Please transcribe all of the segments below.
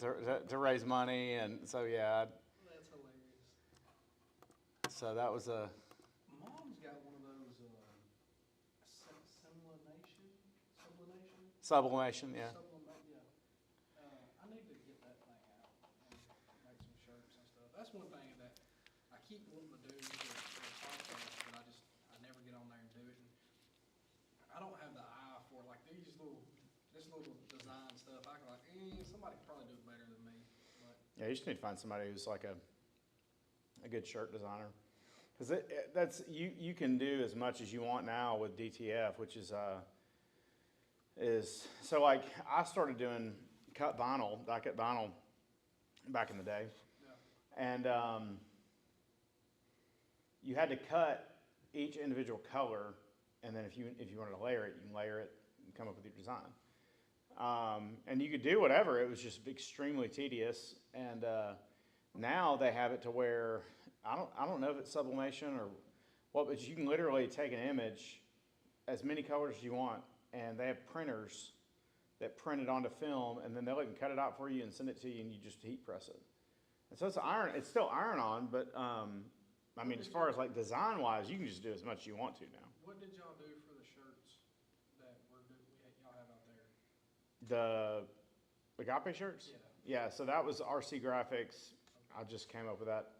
and to raise money, and so yeah. That's hilarious. So that was a. Mom's got one of those sublimation. Sublimation, yeah. Yeah. I need to get that thing out and make some shirts and stuff. That's one thing that I keep wanting to do for a podcast, but I never get on there and do it. And I don't have the eye for like this little design stuff. I can somebody could probably do it better than me. But Yeah, you just need to find somebody who's like a good shirt designer, because that's you can do as much as you want now with DTF, which is so like I started doing die-cut vinyl back in the day, yeah. and you had to cut each individual color, and then if you wanted to layer it, you can layer it and come up with your design. And you could do whatever. It was just extremely tedious. And now they have it to where I don't know if it's sublimation or what, but you can literally take an image, as many colors as you want, and they have printers that print it onto film, and then they'll even cut it out for you and send it to you, and you just heat press it. And so it's still iron on, but I mean, as far as like design wise, you can just do as much as you want to now. What did y'all do for the shirts that y'all have out there? The Agape shirts? Yeah. Yeah, so that was RC Graphics. I just came up with that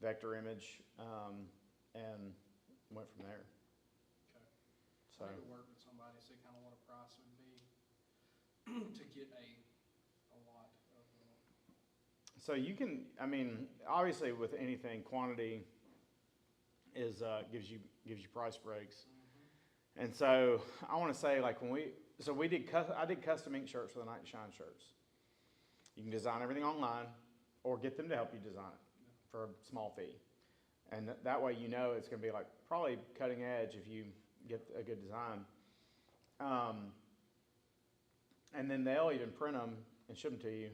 vector image and went from there. Okay. So I need to work with somebody, see kind of what a price would be to get a lot of So you can, I mean, obviously with anything, quantity is gives you price breaks. Mm-hmm. And so I want to say, like I did custom ink shirts for the Night and Shine shirts. You can design everything online, or get them to help you design it for a small fee, and that way you know it's going to be like probably cutting edge if you get a good design. And then they'll even print them and ship them to you,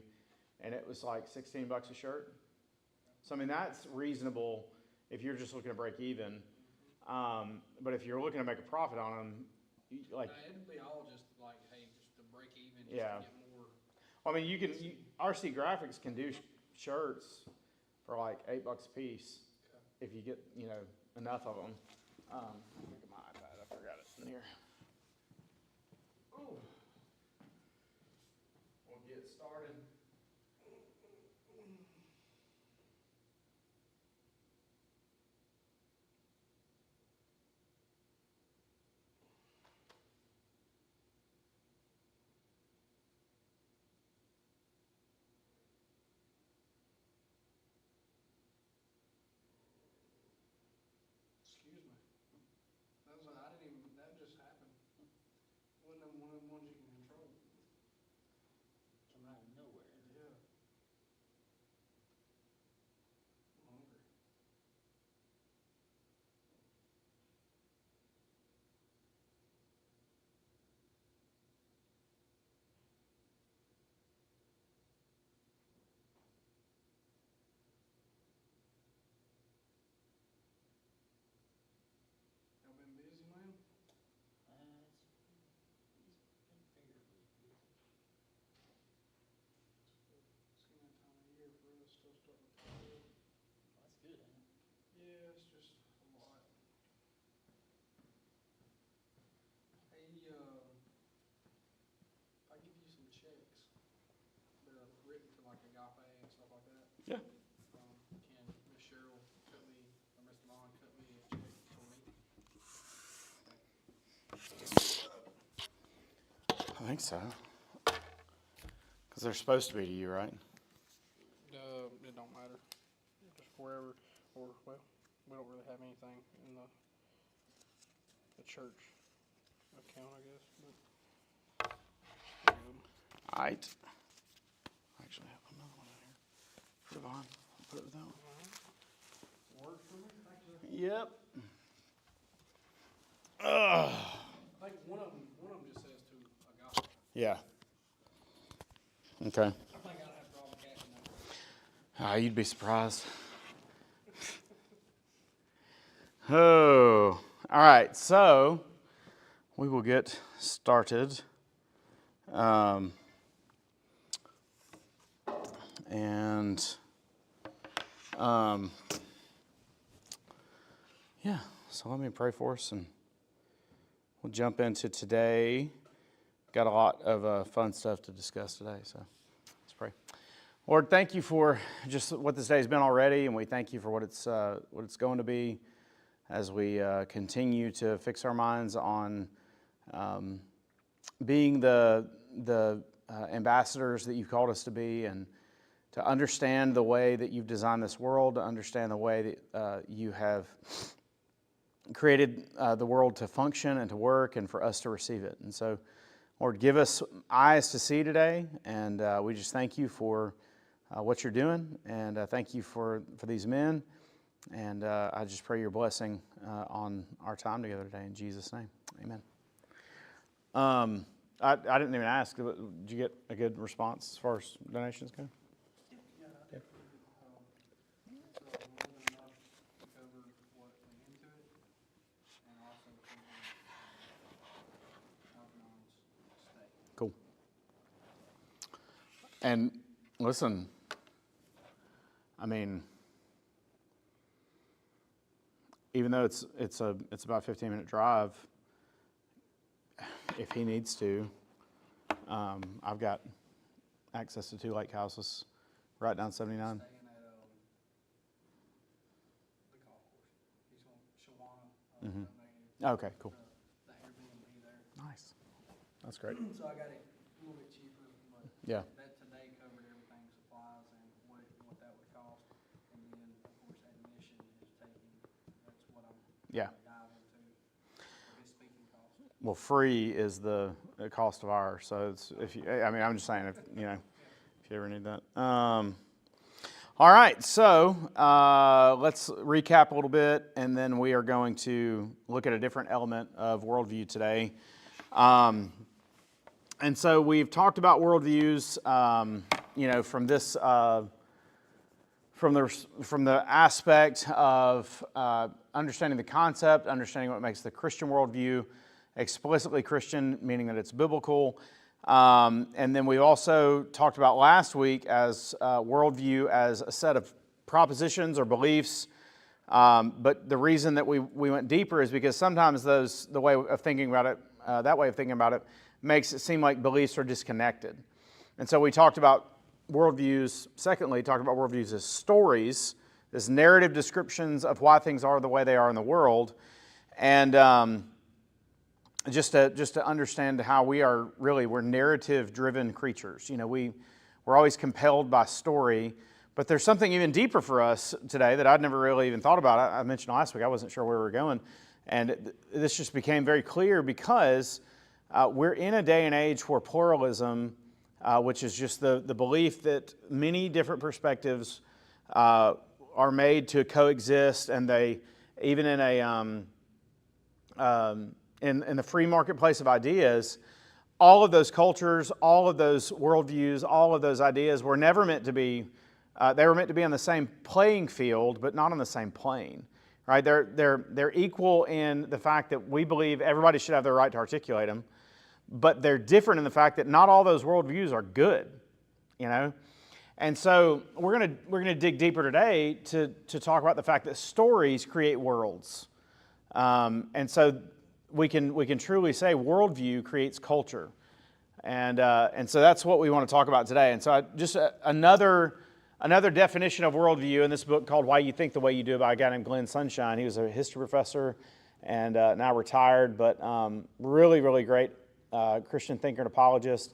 and it was like $16 a shirt. So I mean that's reasonable if you're just looking to break even. But if you're looking to make a profit on them, like it'd be all just like, hey, just to break even, just yeah. to get more. I mean, RC Graphics can do shirts for like $8 a piece if you get enough of them. Look at my iPad, I forgot it in here. Oh, we'll get started. Excuse me. That just happened. Wasn't one of them ones you can control. Come out of nowhere. Yeah. I'm hungry. Y'all been busy, man? He's been figuratively busy. It's getting that time of year for us, still starting to tie up. Well, that's good, ain't it? Yeah, it's just a lot. Hey, if I give you some checks that are written to like Agape and stuff like that. Yeah. Can Miss Cheryl cut me, or Mr. Vaughn cut me a check for me? I think so. Because they're supposed to be to you, right? It don't matter. Just wherever, or well, we don't really have anything in the church account, I guess. But All right. I actually have another one in here. For Devon. I'll put it with that one. Work for me. Thank you. Yep. I think one of them just says to Agape. Yeah. Okay. I think I'd have problem catching that. You'd be surprised. Oh, all right. So we will get started. And yeah, so let me pray for us and we'll jump into today. Got a lot of fun stuff to discuss today, so let's pray. Lord, thank you for just what this day has been already, and we thank you for what it's going to be as we continue to fix our minds on being the ambassadors that you've called us to be, and to understand the way that you've designed this world, to understand the way that you have created the world to function and to work, and for us to receive it. And so, Lord, give us eyes to see today, and we just thank you for what you're doing, and thank you for these men, and I just pray your blessing on our time together today in Jesus' name. Amen. I didn't even ask, did you get a good response as far as donations go? Yeah, I think so more than enough to cover what went into it, and also Albanon's stay. Cool. And listen, I mean, even though it's about a 15-minute drive, if he needs to, I've got access to 2 lake houses right down 79. Staying at the golf course. He's on Shawana. Mm-hmm. Okay, cool. The Airbnb there. Nice. That's great. So I got it a little bit cheaper, but Yeah. that today covered everything, supplies and what that would cost. And then, of course, admission is taking, that's what I'm Yeah. gonna dive into, for his speaking cost. Well, free is the cost of ours. So it's, if you, I mean, I'm just saying, if you ever need that. All right, so let's recap a little bit, and then we are going to look at a different element of worldview today. And so we've talked about worldviews, from this, from the aspect of understanding the concept, understanding what makes the Christian worldview explicitly Christian, meaning that it's biblical. And then we also talked about last week as worldview as a set of propositions or beliefs. But the reason that we went deeper is because sometimes the way of thinking about it, that way of thinking about it, makes it seem like beliefs are disconnected. And so we talked about worldviews, secondly, talked about worldviews as stories, as narrative descriptions of why things are the way they are in the world. And just to understand how we're narrative-driven creatures. We're always compelled by story, but there's something even deeper for us today that I'd never really even thought about. I mentioned last week I wasn't sure where we were going, and this just became very clear because we're in a day and age where pluralism, which is just the belief that many different perspectives are made to coexist, and they, even in in the free marketplace of ideas, all of those cultures, all of those worldviews, all of those ideas were never meant to be, they were meant to be on the same playing field, but not on the same plane, right? They're equal in the fact that we believe everybody should have the right to articulate them, but they're different in the fact that not all those worldviews are good, And so we're gonna dig deeper today to talk about the fact that stories create worlds, and so we can truly say worldview creates culture, and so that's what we want to talk about today. And so another definition of worldview in this book called "Why You Think the Way You Do" by a guy named Glenn Sunshine. He was a history professor and now retired, but really, really great Christian thinker and apologist.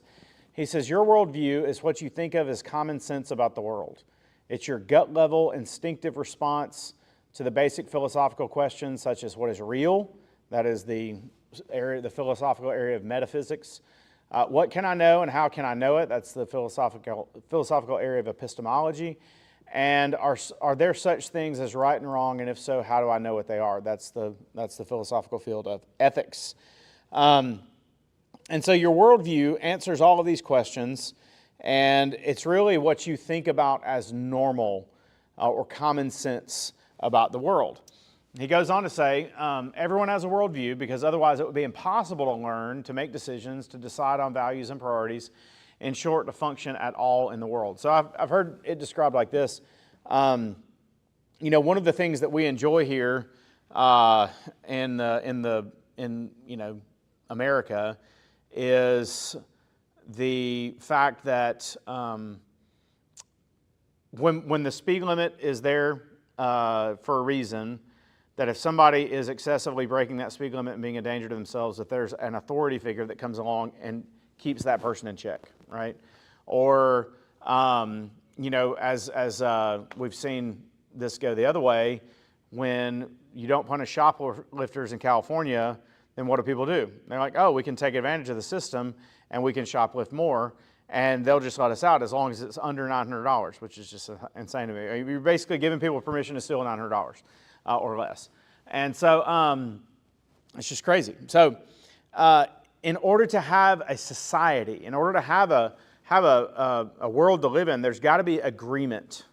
He says, your worldview is what you think of as common sense about the world. It's your gut level, instinctive response to the basic philosophical questions such as what is real. That is the philosophical area of metaphysics. What can I know and how can I know it? That's the philosophical area of epistemology. And are there such things as right and wrong? And if so, how do I know what they are? That's the philosophical field of ethics. And so your worldview answers all of these questions, and it's really what you think about as normal or common sense about the world. He goes on to say, everyone has a worldview because otherwise it would be impossible to learn, to make decisions, to decide on values and priorities, in short, to function at all in the world. So I've heard it described like this. One of the things that we enjoy here in America is the fact that when the speed limit is there for a reason, that if somebody is excessively breaking that speed limit and being a danger to themselves, that there's an authority figure that comes along and keeps that person in check, right? Or, as we've seen this go the other way, when you don't punish shoplifters in California, then what do people do? They're like, oh, we can take advantage of the system and we can shoplift more, and they'll just let us out as long as it's under $900, which is just insane to me. You're basically giving people permission to steal $900 or less. And so it's just crazy. So in order to have a society, in order to have a world to live in, there's got to be agreement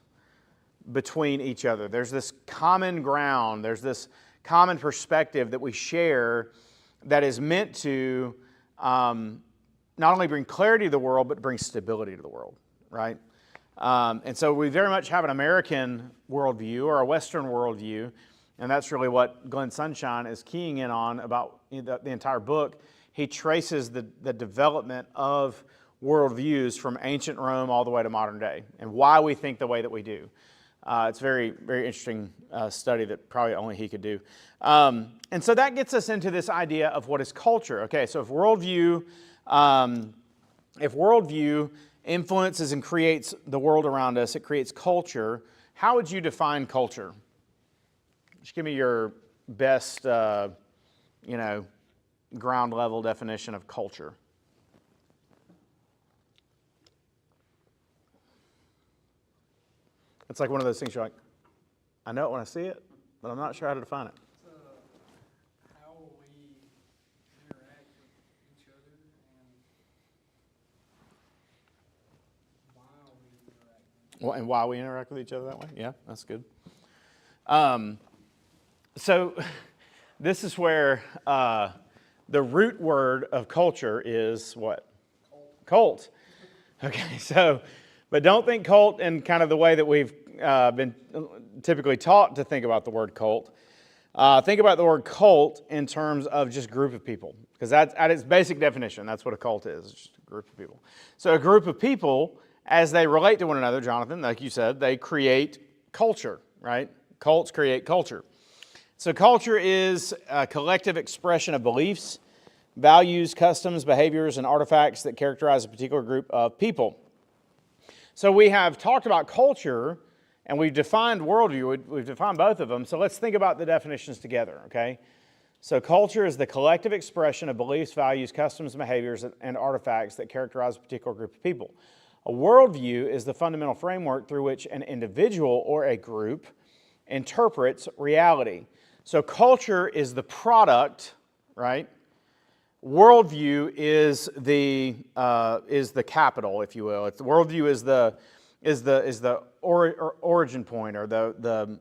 between each other. There's this common ground. There's this common perspective that we share that is meant to not only bring clarity to the world, but bring stability to the world, right? And so we very much have an American worldview or a Western worldview, and that's really what Glenn Sunshine is keying in on about the entire book. He traces the development of worldviews from ancient Rome all the way to modern day, and why we think the way that we do. It's a very, very interesting study that probably only he could do. And so that gets us into this idea of what is culture. Okay, so if worldview influences and creates the world around us, it creates culture. How would you define culture? Just give me your best, ground level definition of culture. It's like one of those things you're like, I know it when I see it, but I'm not sure how to define it. How we interact with each other and why we interact. Well, and why we interact with each other that way? Yeah, that's good. So this is where the root word of culture is what? Cult. Okay, so, but don't think cult in kind of the way that we've been typically taught to think about the word cult. Think about the word cult in terms of just group of people, because that's at its basic definition. That's what a cult is, just a group of people. So a group of people, as they relate to one another, Jonathan, like you said, they create culture, right? Cults create culture. So culture is a collective expression of beliefs, values, customs, behaviors, and artifacts that characterize a particular group of people. So we have talked about culture, and we've defined worldview. We've defined both of them. So let's think about the definitions together, okay? So culture is the collective expression of beliefs, values, customs, behaviors, and artifacts that characterize a particular group of people. A worldview is the fundamental framework through which an individual or a group interprets reality. So culture is the product, right? Worldview is the capital, if you will. Worldview is the origin point, or the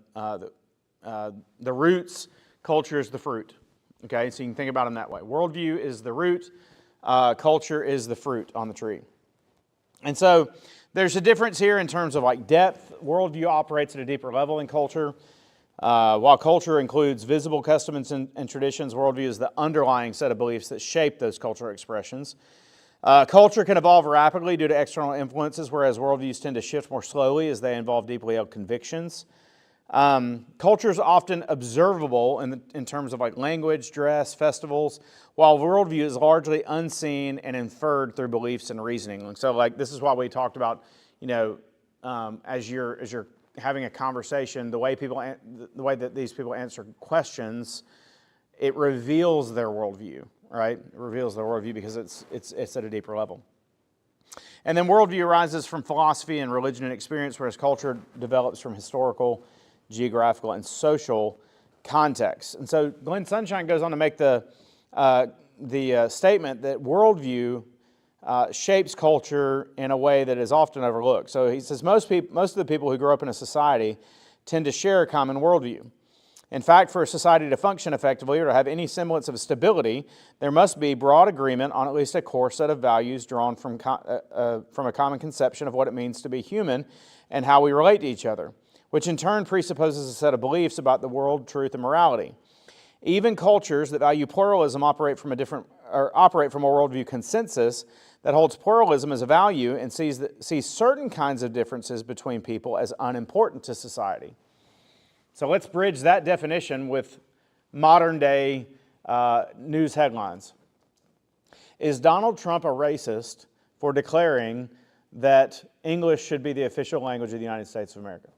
roots. Culture is the fruit. Okay, so you can think about them that way. Worldview is the root. Culture is the fruit on the tree. And so there's a difference here in terms of like depth. Worldview operates at a deeper level in culture. While culture includes visible customs and traditions, worldview is the underlying set of beliefs that shape those cultural expressions. Culture can evolve rapidly due to external influences, whereas worldviews tend to shift more slowly as they involve deeply held convictions. Culture is often observable in terms of like language, dress, festivals, while worldview is largely unseen and inferred through beliefs and reasoning. And so, like, this is why we talked about, as you're having a conversation, the way that these people answer questions, it reveals their worldview, right? It reveals their worldview because it's at a deeper level. And then worldview arises from philosophy and religion and experience, whereas culture develops from historical, geographical, and social contexts. And so Glenn Sunshine goes on to make the statement that worldview shapes culture in a way that is often overlooked. So he says most of the people who grow up in a society tend to share a common worldview. In fact, for a society to function effectively or to have any semblance of stability, there must be broad agreement on at least a core set of values drawn from a common conception of what it means to be human and how we relate to each other, which in turn presupposes a set of beliefs about the world, truth, and morality. Even cultures that value pluralism operate from a worldview consensus that holds pluralism as a value and sees certain kinds of differences between people as unimportant to society. So let's bridge that definition with modern day news headlines. Is Donald Trump a racist for declaring that English should be the official language of the United States of America?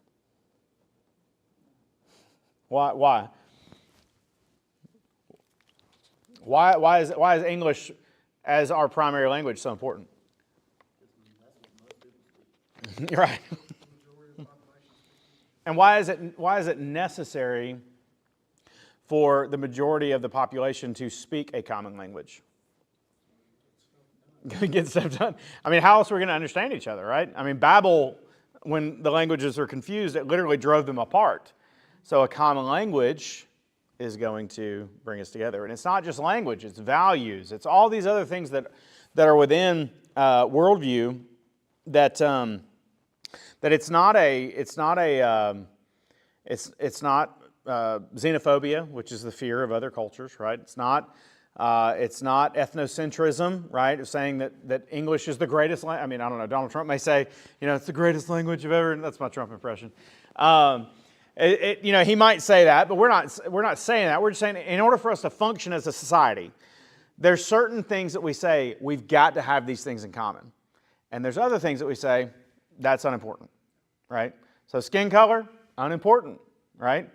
Why? Why is English as our primary language so important? Right. And why is it necessary for the majority of the population to speak a common language? Get stuff done. I mean, how else are we going to understand each other, right? I mean, Babel, when the languages are confused, it literally drove them apart. So a common language is going to bring us together. And it's not just language, it's values. It's all these other things that are within worldview that it's not xenophobia, which is the fear of other cultures, right? It's not ethnocentrism, right? Of saying that English is the greatest language. I mean, I don't know. Donald Trump may say, it's the greatest language of ever. That's my Trump impression. He might say that, but we're not saying that. We're just saying in order for us to function as a society, there's certain things that we say we've got to have these things in common, and there's other things that we say that's unimportant, right? So skin color, unimportant, right?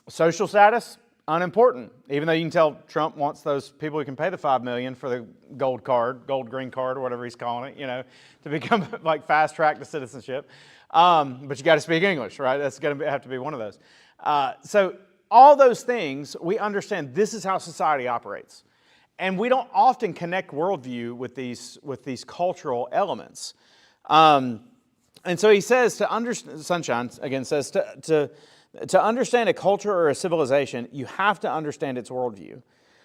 Social status, unimportant. Even though you can tell Trump wants those people who can pay the $5 million for the gold green card, or whatever he's calling it, to become like fast track to citizenship. But you got to speak English, right? That's going to have to be one of those. So all those things, we understand this is how society operates. And we don't often connect worldview with these cultural elements. And so he says to understand, Sunshine again says to understand a culture or a civilization, you have to understand its worldview,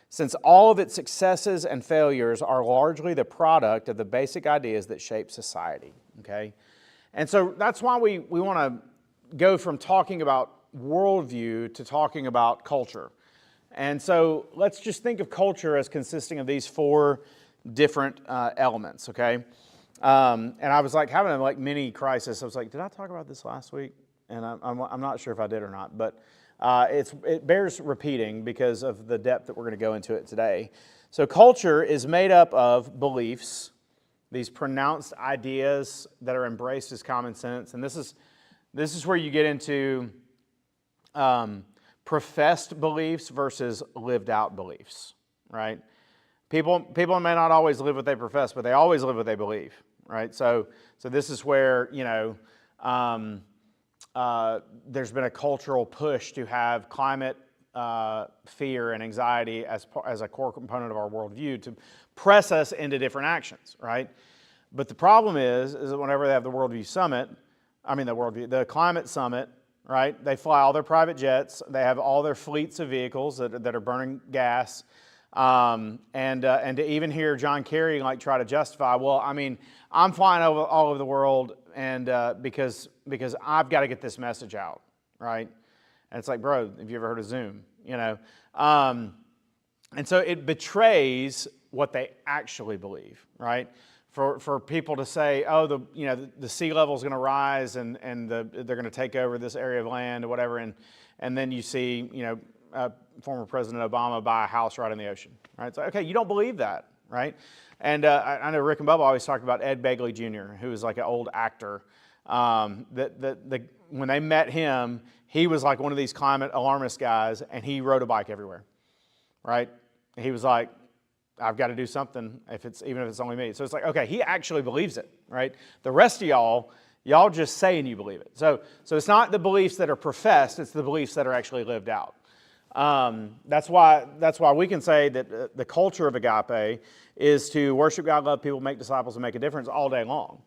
since all of its successes and failures are largely the product of the basic ideas that shape society, okay? And so that's why we want to go from talking about worldview to talking about culture. And so let's just think of culture as consisting of these four different elements, okay? And I was like having a mini crisis. I was like, did I talk about this last week? And I'm not sure if I did or not, but it bears repeating because of the depth that we're going to go into it today. So culture is made up of beliefs, these pronounced ideas that are embraced as common sense. And this is where you get into professed beliefs versus lived out beliefs, right? People may not always live what they profess, but they always live what they believe, right? So this is where, there's been a cultural push to have climate fear and anxiety as a core component of our worldview to press us into different actions, right? But the problem is that whenever they have the climate summit, right? They fly all their private jets. They have all their fleets of vehicles that are burning gas. And to even hear John Kerry try to justify, well, I mean, I'm flying all over the world and because I've got to get this message out, right? And it's like, bro, have you ever heard of Zoom? And so it betrays what they actually believe, right? For people to say, oh, the sea level is going to rise and they're going to take over this area of land or whatever, and then you see former President Obama buy a house right in the ocean, right? It's like, okay, you don't believe that, right? And I know Rick and Bubba always talked about Ed Begley Jr., who was like an old actor. When they met him, he was like one of these climate alarmist guys, and he rode a bike everywhere, right? He was like, I've got to do something even if it's only me. So it's like, okay, he actually believes it, right? The rest of y'all just saying you believe it. So it's not the beliefs that are professed, it's the beliefs that are actually lived out. That's why we can say that the culture of Agape is to worship God, love people, make disciples, and make a difference all day long.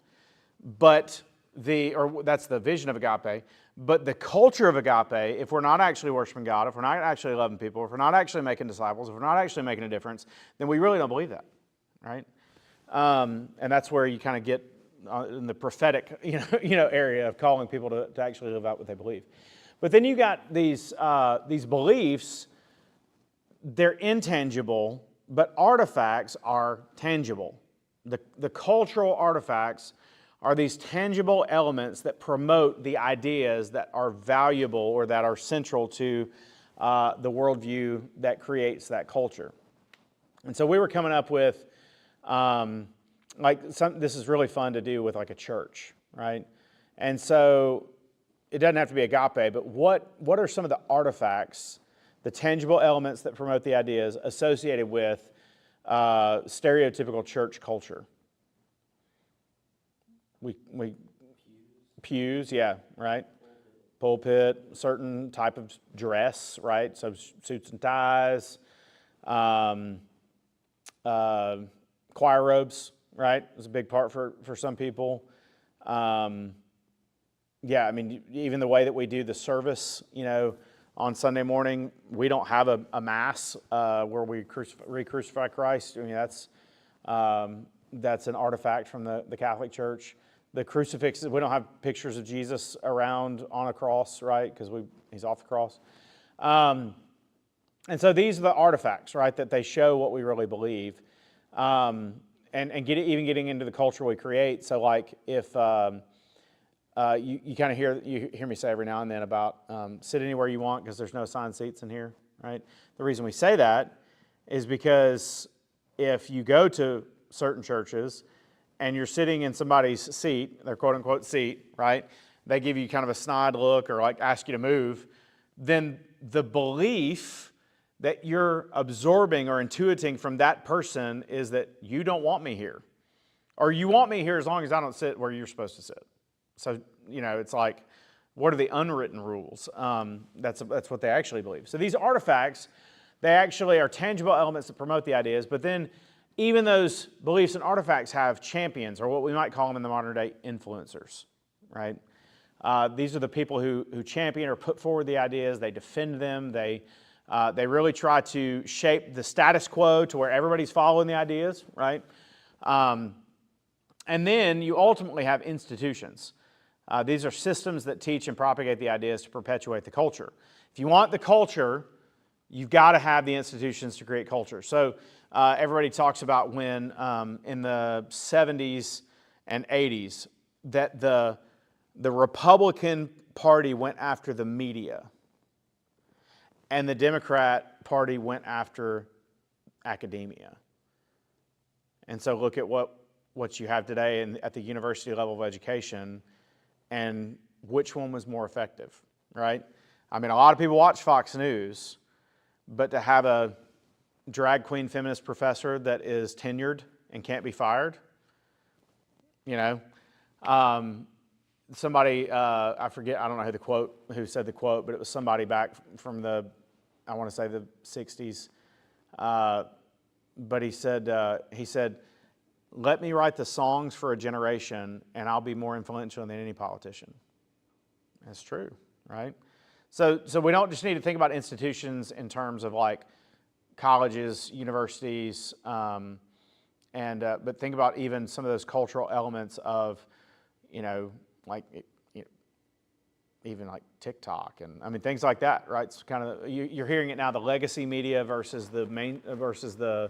But that's the vision of agape. But the culture of agape, if we're not actually worshiping God, if we're not actually loving people, if we're not actually making disciples, if we're not actually making a difference, then we really don't believe that, right? And that's where you kind of get in the prophetic, area of calling people to actually live out what they believe. But then you got these beliefs. They're intangible, but artifacts are tangible. The cultural artifacts are these tangible elements that promote the ideas that are valuable or that are central to the worldview that creates that culture. And so we were coming up with, this is really fun to do with like a church, right? And so it doesn't have to be agape, but what are some of the artifacts, the tangible elements that promote the ideas associated with stereotypical church culture? We pews, yeah, right. Pulpit, certain type of dress, right. So suits and ties, choir robes, right. Is a big part for some people. Even the way that we do the service, on Sunday morning, we don't have a mass where we re-crucify Christ. That's an artifact from the Catholic Church. The crucifixes, we don't have pictures of Jesus around on a cross, right? Because he's off the cross. And so these are the artifacts, right, that they show what we really believe. And even getting into the culture we create. So like if you kind of hear me say every now and then about sit anywhere you want because there's no assigned seats in here, right? The reason we say that is because if you go to certain churches and you're sitting in somebody's seat, their quote unquote seat, right? They give you kind of a snide look or like ask you to move, then the belief that you're absorbing or intuiting from that person is that you don't want me here. Or you want me here as long as I don't sit where you're supposed to sit. So, it's like, what are the unwritten rules? That's what they actually believe. So these artifacts, they actually are tangible elements that promote the ideas, but then even those beliefs and artifacts have champions, or what we might call them in the modern day, influencers, right? These are the people who champion or put forward the ideas, they defend them, they really try to shape the status quo to where everybody's following the ideas, right? And then you ultimately have institutions. These are systems that teach and propagate the ideas to perpetuate the culture. If you want the culture, you've got to have the institutions to create culture. So everybody talks about when in the 70s and 80s that the Republican Party went after the media and the Democrat Party went after academia. And so look at what you have today at the university level of education and which one was more effective, right? A lot of people watch Fox News, but to have a drag queen feminist professor that is tenured and can't be fired, somebody, I forget, I don't know who said the quote, but it was somebody back from the 60s. But he said, let me write the songs for a generation and I'll be more influential than any politician. That's true, right? So we don't just need to think about institutions in terms of like colleges, universities, but think about even some of those cultural elements of, even like TikTok and things like that, right? It's kind of you're hearing it now, the legacy media versus the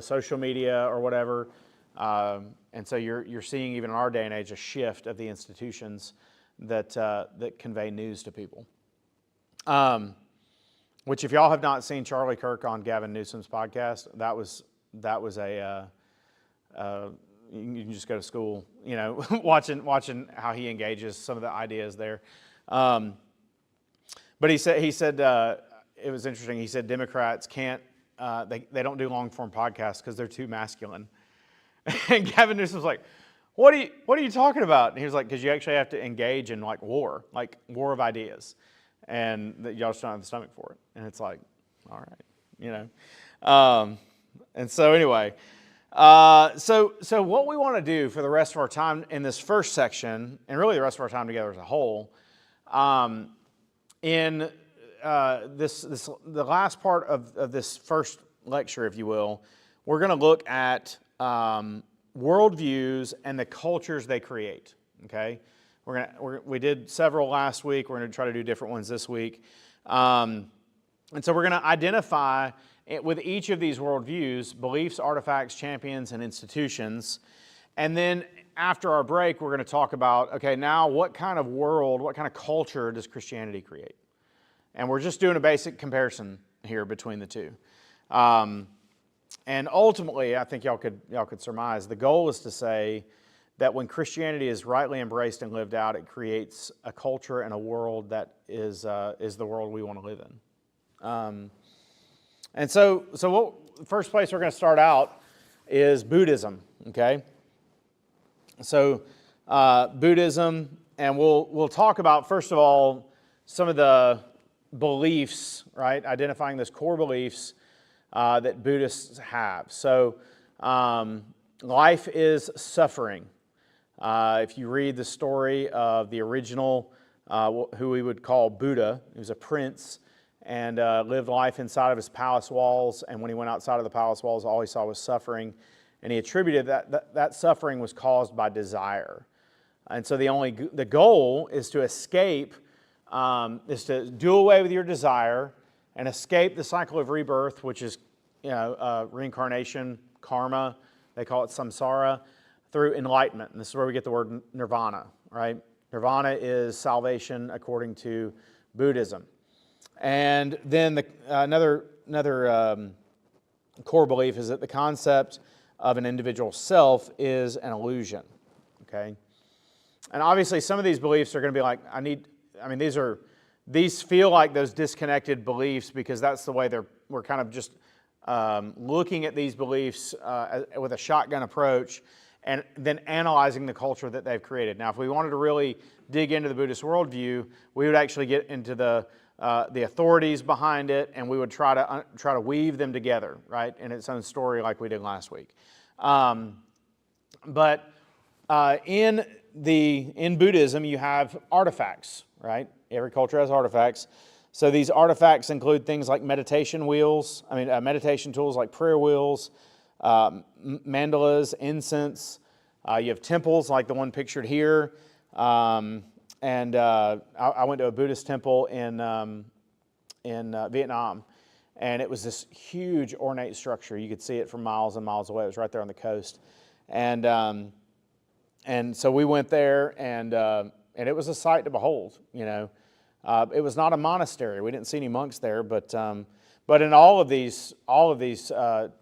social media or whatever, and so you're seeing even in our day and age a shift of the institutions that convey news to people. Which, if y'all have not seen Charlie Kirk on Gavin Newsom's podcast, that was a you can just go to school, watching how he engages some of the ideas there. But he said it was interesting. He said Democrats can't. They don't do long form podcasts because they're too masculine. And Gavin Newsom was like, "What are you talking about?" And he was like, "Because you actually have to engage in like war of ideas, and that y'all just don't have the stomach for it." And it's like, all right, And so anyway, So what we want to do for the rest of our time in this first section, and really the rest of our time together as a whole, in the last part of this first lecture, if you will, we're going to look at worldviews and the cultures they create. Okay, we did several last week. We're going to try to do different ones this week, and so we're going to identify with each of these worldviews beliefs, artifacts, champions, and institutions, and then after our break, we're going to talk about, okay, now what kind of world, what kind of culture does Christianity create? And we're just doing a basic comparison here between the two. And ultimately, I think y'all could surmise, the goal is to say that when Christianity is rightly embraced and lived out, it creates a culture and a world that is the world we want to live in. And so the first place we're going to start out is Buddhism, okay? So Buddhism, and we'll talk about, first of all, some of the beliefs, right? Identifying those core beliefs that Buddhists have. So life is suffering. If you read the story of the original, who we would call Buddha, he was a prince, and lived life inside of his palace walls, and when he went outside of the palace walls, all he saw was suffering, and he attributed that suffering was caused by desire. And so the goal is to escape, is to do away with your desire and escape the cycle of rebirth, which is reincarnation, karma, they call it samsara, through enlightenment. And this is where we get the word nirvana, right? Nirvana is salvation according to Buddhism. And then another core belief is that the concept of an individual self is an illusion, okay? And obviously some of these beliefs are going to be like, these feel like those disconnected beliefs because that's the way we're kind of just looking at these beliefs with a shotgun approach and then analyzing the culture that they've created. Now, if we wanted to really dig into the Buddhist worldview, we would actually get into the authorities behind it, and we would try to weave them together, right, in its own story, like we did last week. But in Buddhism, you have artifacts, right? Every culture has artifacts. So these artifacts include things like meditation tools like prayer wheels, mandalas, incense. You have temples like the one pictured here. And I went to a Buddhist temple in Vietnam, and it was this huge ornate structure. You could see it from miles and miles away. It was right there on the coast, and so we went there, and it was a sight to behold. You know, it was not a monastery. We didn't see any monks there, but in all of these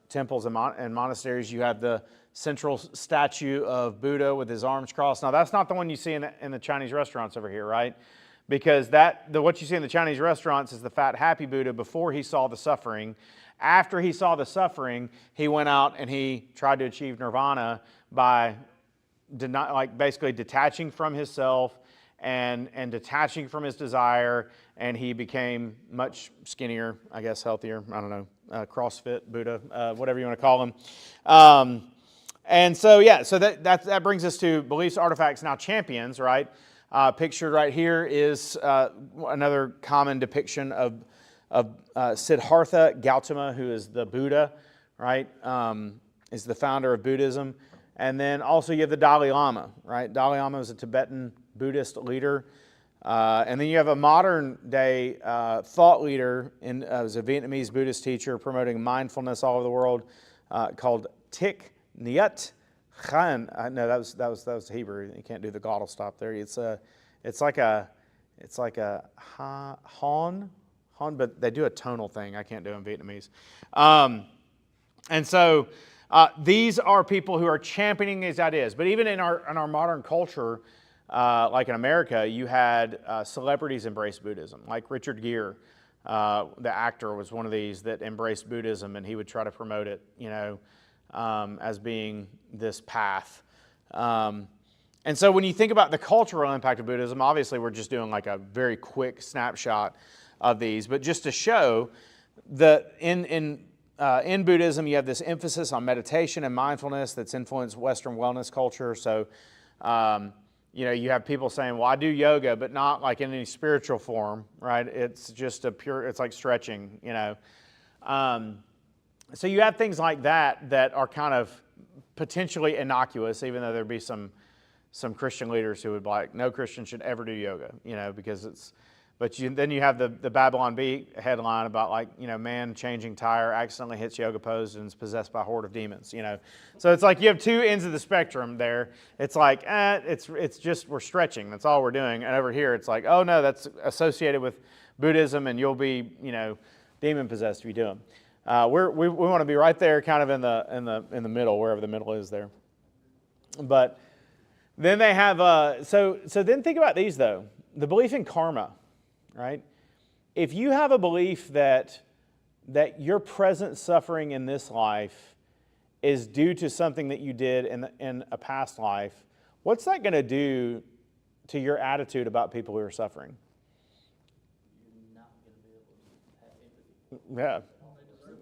temples and monasteries, you have the central statue of Buddha with his arms crossed. Now, that's not the one you see in the Chinese restaurants over here, right? Because what you see in the Chinese restaurants is the fat, happy Buddha before he saw the suffering. After he saw the suffering, he went out and he tried to achieve nirvana by basically detaching from himself and detaching from his desire, and he became much skinnier, I guess healthier, I don't know, CrossFit Buddha, whatever you want to call him. And so, so that brings us to beliefs, artifacts, now champions, right? Pictured right here is another common depiction of Siddhartha Gautama, who is the Buddha, right? Is the founder of Buddhism. And then also you have the Dalai Lama, right? Dalai Lama is a Tibetan Buddhist leader. And then you have a modern day thought leader, as a Vietnamese Buddhist teacher promoting mindfulness all over the world, called Thich Nhat Hanh. No, that was Hebrew. You can't do the glottal stop there. It's like a hon, but they do a tonal thing. I can't do it in Vietnamese. And so these are people who are championing these ideas. But even in our modern culture, like in America, you had celebrities embrace Buddhism, like Richard Gere, the actor, was one of these that embraced Buddhism, and he would try to promote it, as being this path. And so when you think about the cultural impact of Buddhism, obviously we're just doing like a very quick snapshot of these, but just to show that in in Buddhism, you have this emphasis on meditation and mindfulness that's influenced Western wellness culture. So, you have people saying, well, I do yoga, but not like in any spiritual form, right? It's just it's like stretching, So you have things like that are kind of potentially innocuous, even though there'd be some Christian leaders who would be like, no Christian should ever do yoga, because it's, then you have the Babylon Bee headline about like, man changing tire accidentally hits yoga pose and is possessed by a horde of demons, So it's like you have two ends of the spectrum there. It's like, it's just, we're stretching. That's all we're doing. And over here, it's like, oh no, that's associated with Buddhism and you'll be, demon possessed if you do them. We want to be right there kind of in the middle, wherever the middle is there. But then they have, so then think about these though. The belief in karma. Right? If you have a belief that your present suffering in this life is due to something that you did in a past life, what's that going to do to your attitude about people who are suffering? You're not going to be able to have empathy.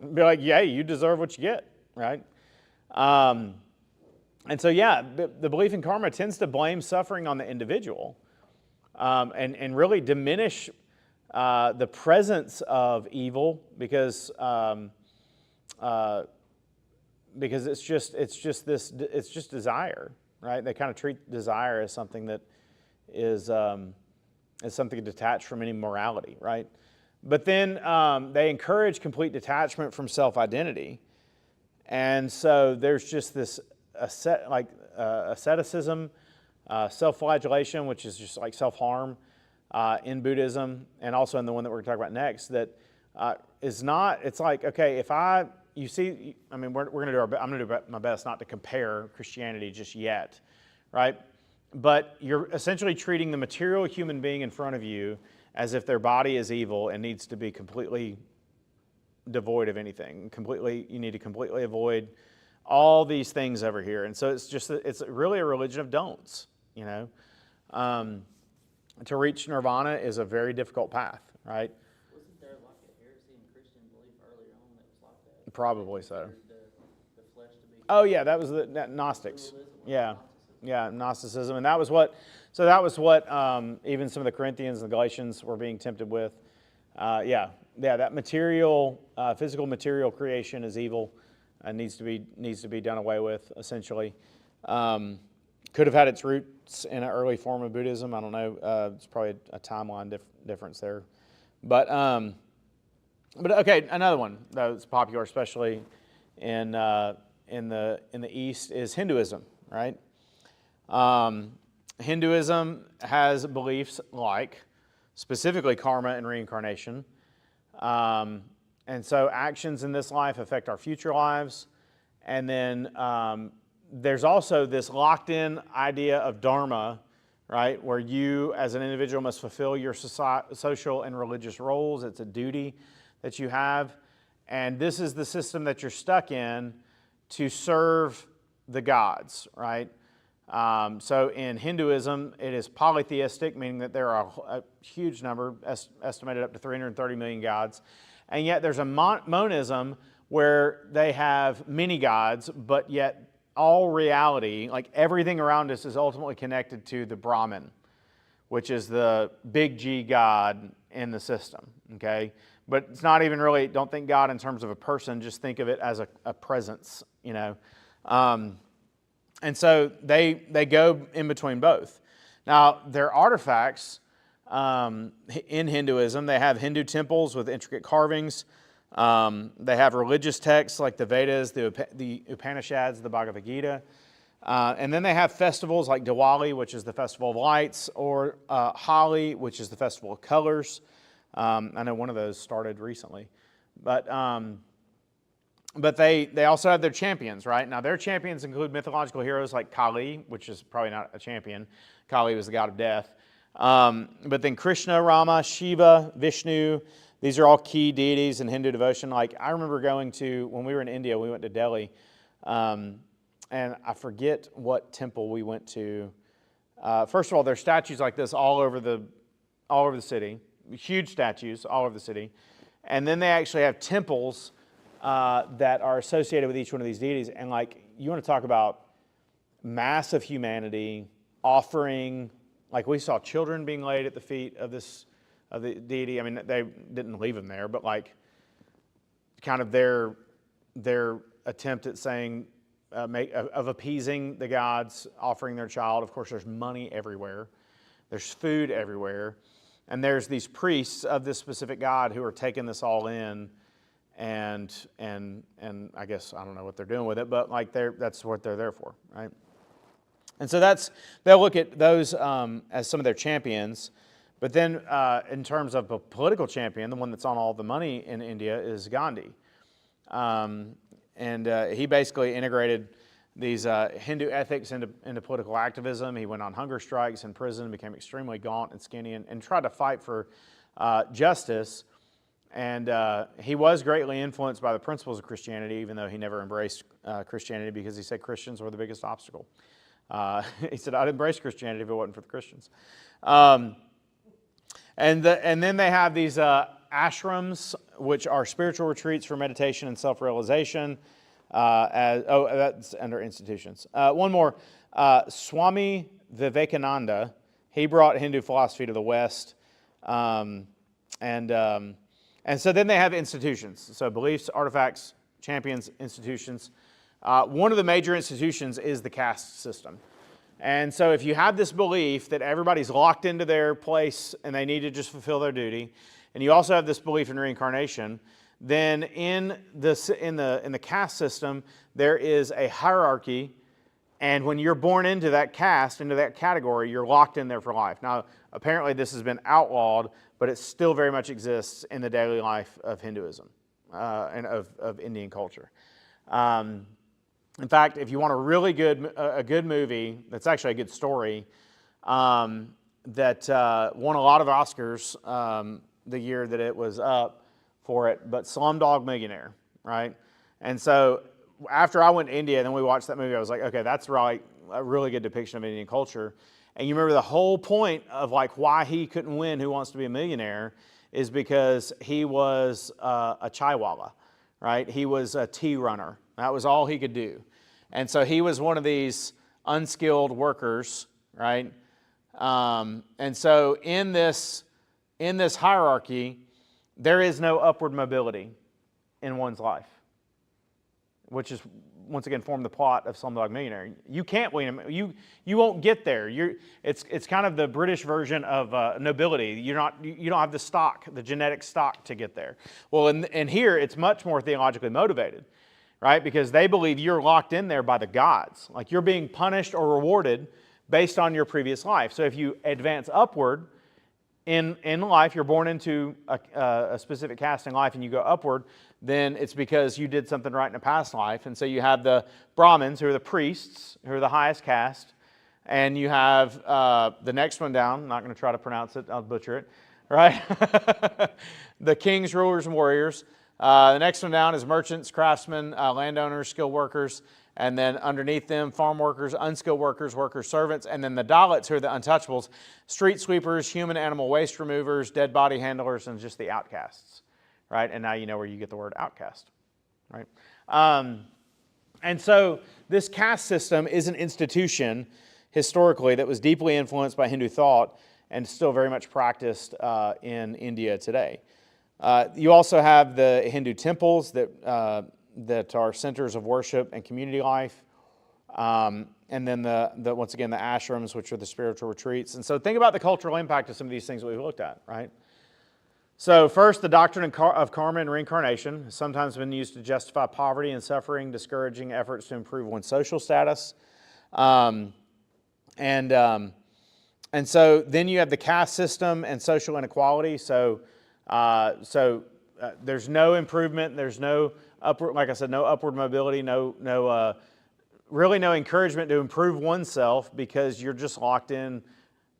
Yeah. Be like, yeah, you deserve what you get, right? And so, the belief in karma tends to blame suffering on the individual and really diminish the presence of evil because it's just desire, right? They kind of treat desire as something that is something detached from any morality, right? But then they encourage complete detachment from self-identity, and so there's just this asceticism, self-flagellation, which is just like self-harm. In Buddhism, and also in the one that we're going to talk about next, that is not. It's like, okay, I'm going to do my best not to compare Christianity just yet, right? But you're essentially treating the material human being in front of you as if their body is evil and needs to be completely devoid of anything. You need to completely avoid all these things over here, and so it's really a religion of don'ts, To reach nirvana is a very difficult path, right? Wasn't there like a heresy in Christian belief earlier on that was like that? Probably so. The flesh to be. Oh yeah, that was the Gnostics. Yeah, Gnosticism, and that was what even some of the Corinthians and the Galatians were being tempted with. That material, physical material creation is evil and needs to be done away with, essentially. Could have had its roots in an early form of Buddhism. I don't know. It's probably a timeline difference there. But okay, another one that's popular, especially in the East, is Hinduism. Right? Hinduism has beliefs like specifically karma and reincarnation, and so actions in this life affect our future lives, and then there's also this locked-in idea of dharma, right, where you as an individual must fulfill your social and religious roles. It's a duty that you have, and this is the system that you're stuck in to serve the gods, right? So in Hinduism, it is polytheistic, meaning that there are a huge number, estimated up to 330 million gods, and yet there's a monism where they have many gods, but yet all reality, like everything around us, is ultimately connected to the Brahman, which is the big G God in the system, okay? But it's not even really, don't think God in terms of a person, just think of it as a presence, And so they go in between both. Now, their artifacts in Hinduism, they have Hindu temples with intricate carvings. They have religious texts like the Vedas, the Upanishads, the Bhagavad Gita. And then they have festivals like Diwali, which is the Festival of Lights, or Holi, which is the Festival of Colors. I know one of those started recently. But they also have their champions, right? Now, their champions include mythological heroes like Kali, which is probably not a champion. Kali was the god of death. But then Krishna, Rama, Shiva, Vishnu, these are all key deities in Hindu devotion. Like, I remember when we were in India, we went to Delhi, and I forget what temple we went to. First of all, there are statues like this all over the city, huge statues all over the city. And then they actually have temples that are associated with each one of these deities. And like, you want to talk about massive humanity, offering, like we saw children being laid at the feet of the deity. I mean, they didn't leave them there, but like kind of their attempt at saying, of appeasing the gods, offering their child. Of course, there's money everywhere. There's food everywhere. And there's these priests of this specific god who are taking this all in, and I guess I don't know what they're doing with it, but like that's what they're there for, right? And so they'll look at those as some of their champions. But then in terms of a political champion, the one that's on all the money in India is Gandhi. He basically integrated these Hindu ethics into political activism. He went on hunger strikes in prison, became extremely gaunt and skinny, and tried to fight for justice. And he was greatly influenced by the principles of Christianity, even though he never embraced Christianity, because he said Christians were the biggest obstacle. He said, I'd embrace Christianity if it wasn't for the Christians. And then they have these ashrams, which are spiritual retreats for meditation and self-realization. That's under institutions. One more, Swami Vivekananda. He brought Hindu philosophy to the West, and so then they have institutions. So beliefs, artifacts, champions, institutions. One of the major institutions is the caste system. And so if you have this belief that everybody's locked into their place and they need to just fulfill their duty, and you also have this belief in reincarnation, then in the caste system, there is a hierarchy, and when you're born into that caste, into that category, you're locked in there for life. Now, apparently this has been outlawed, but it still very much exists in the daily life of Hinduism and of Indian culture. In fact, if you want a really good movie, that's actually a good story, that won a lot of Oscars the year that it was up for it, but Slumdog Millionaire, right? And so after I went to India, then we watched that movie, I was like, okay, that's right, a really good depiction of Indian culture. And you remember the whole point of like why he couldn't win Who Wants to Be a Millionaire is because he was a chaiwala, right? He was a tea runner. That was all he could do. And so he was one of these unskilled workers, right? And so in this hierarchy, there is no upward mobility in one's life, which is, once again, form the plot of Slumdog Millionaire. You can't win. You won't get there. It's kind of the British version of nobility. You don't have the stock, the genetic stock to get there. Well, and here it's much more theologically motivated, right? Because they believe you're locked in there by the gods. Like you're being punished or rewarded based on your previous life. So if you advance upward in life, you're born into a specific caste in life and you go upward, then it's because you did something right in a past life. And so you have the Brahmins, who are the priests, who are the highest caste, and you have the next one down, I'm not going to try to pronounce it, I'll butcher it, right? The kings, rulers, and warriors. The next one down is merchants, craftsmen, landowners, skilled workers, and then underneath them, farm workers, unskilled workers, workers, servants, and then the Dalits, who are the untouchables, street sweepers, human animal waste removers, dead body handlers, and just the outcasts, right? And now you know where you get the word outcast, right? And so this caste system is an institution historically that was deeply influenced by Hindu thought and still very much practiced in India today. You also have the Hindu temples that are centers of worship and community life. And then once again, the ashrams, which are the spiritual retreats. And so think about the cultural impact of some of these things that we've looked at, right? So first, the doctrine of karma and reincarnation has sometimes been used to justify poverty and suffering, discouraging efforts to improve one's social status. And so then you have the caste system and social inequality. So there's no improvement, there's no upward, like I said, no upward mobility, really no encouragement to improve oneself because you're just locked in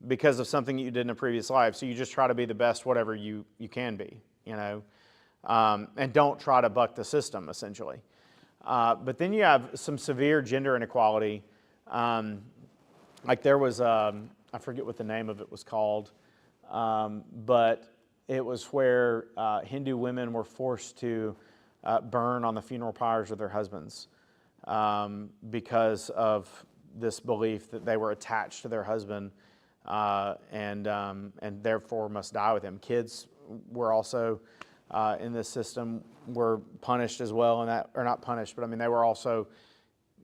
because of something you did in a previous life. So you just try to be the best whatever you can be, and don't try to buck the system, essentially. But then you have some severe gender inequality. Like there was, I forget what the name of it was called, but it was where Hindu women were forced to burn on the funeral pyres of their husbands because of this belief that they were attached to their husband and therefore must die with him. Kids were also in this system were punished as well, in that, or not punished, but I mean they were also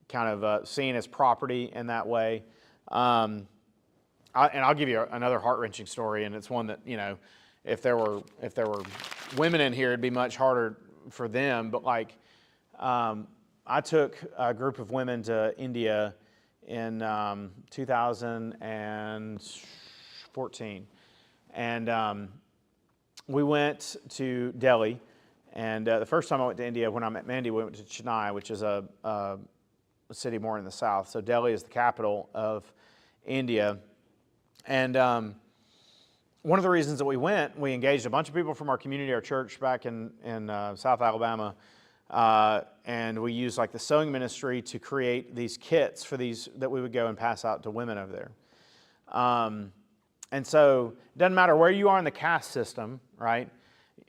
kind of seen as property in that way. And I'll give you another heart-wrenching story, and it's one that, you know, if there were women in here, it'd be much harder for them. But like, I took a group of women to India in 2014, and we went to Delhi. And the first time I went to India, when I met Mandy, we went to Chennai, which is a city more in the south. So Delhi is the capital of India. And one of the reasons that we went, we engaged a bunch of people from our community, our church back in South Alabama, and we used like the sewing ministry to create these kits for these that we would go and pass out to women over there. And so it doesn't matter where you are in the caste system, right?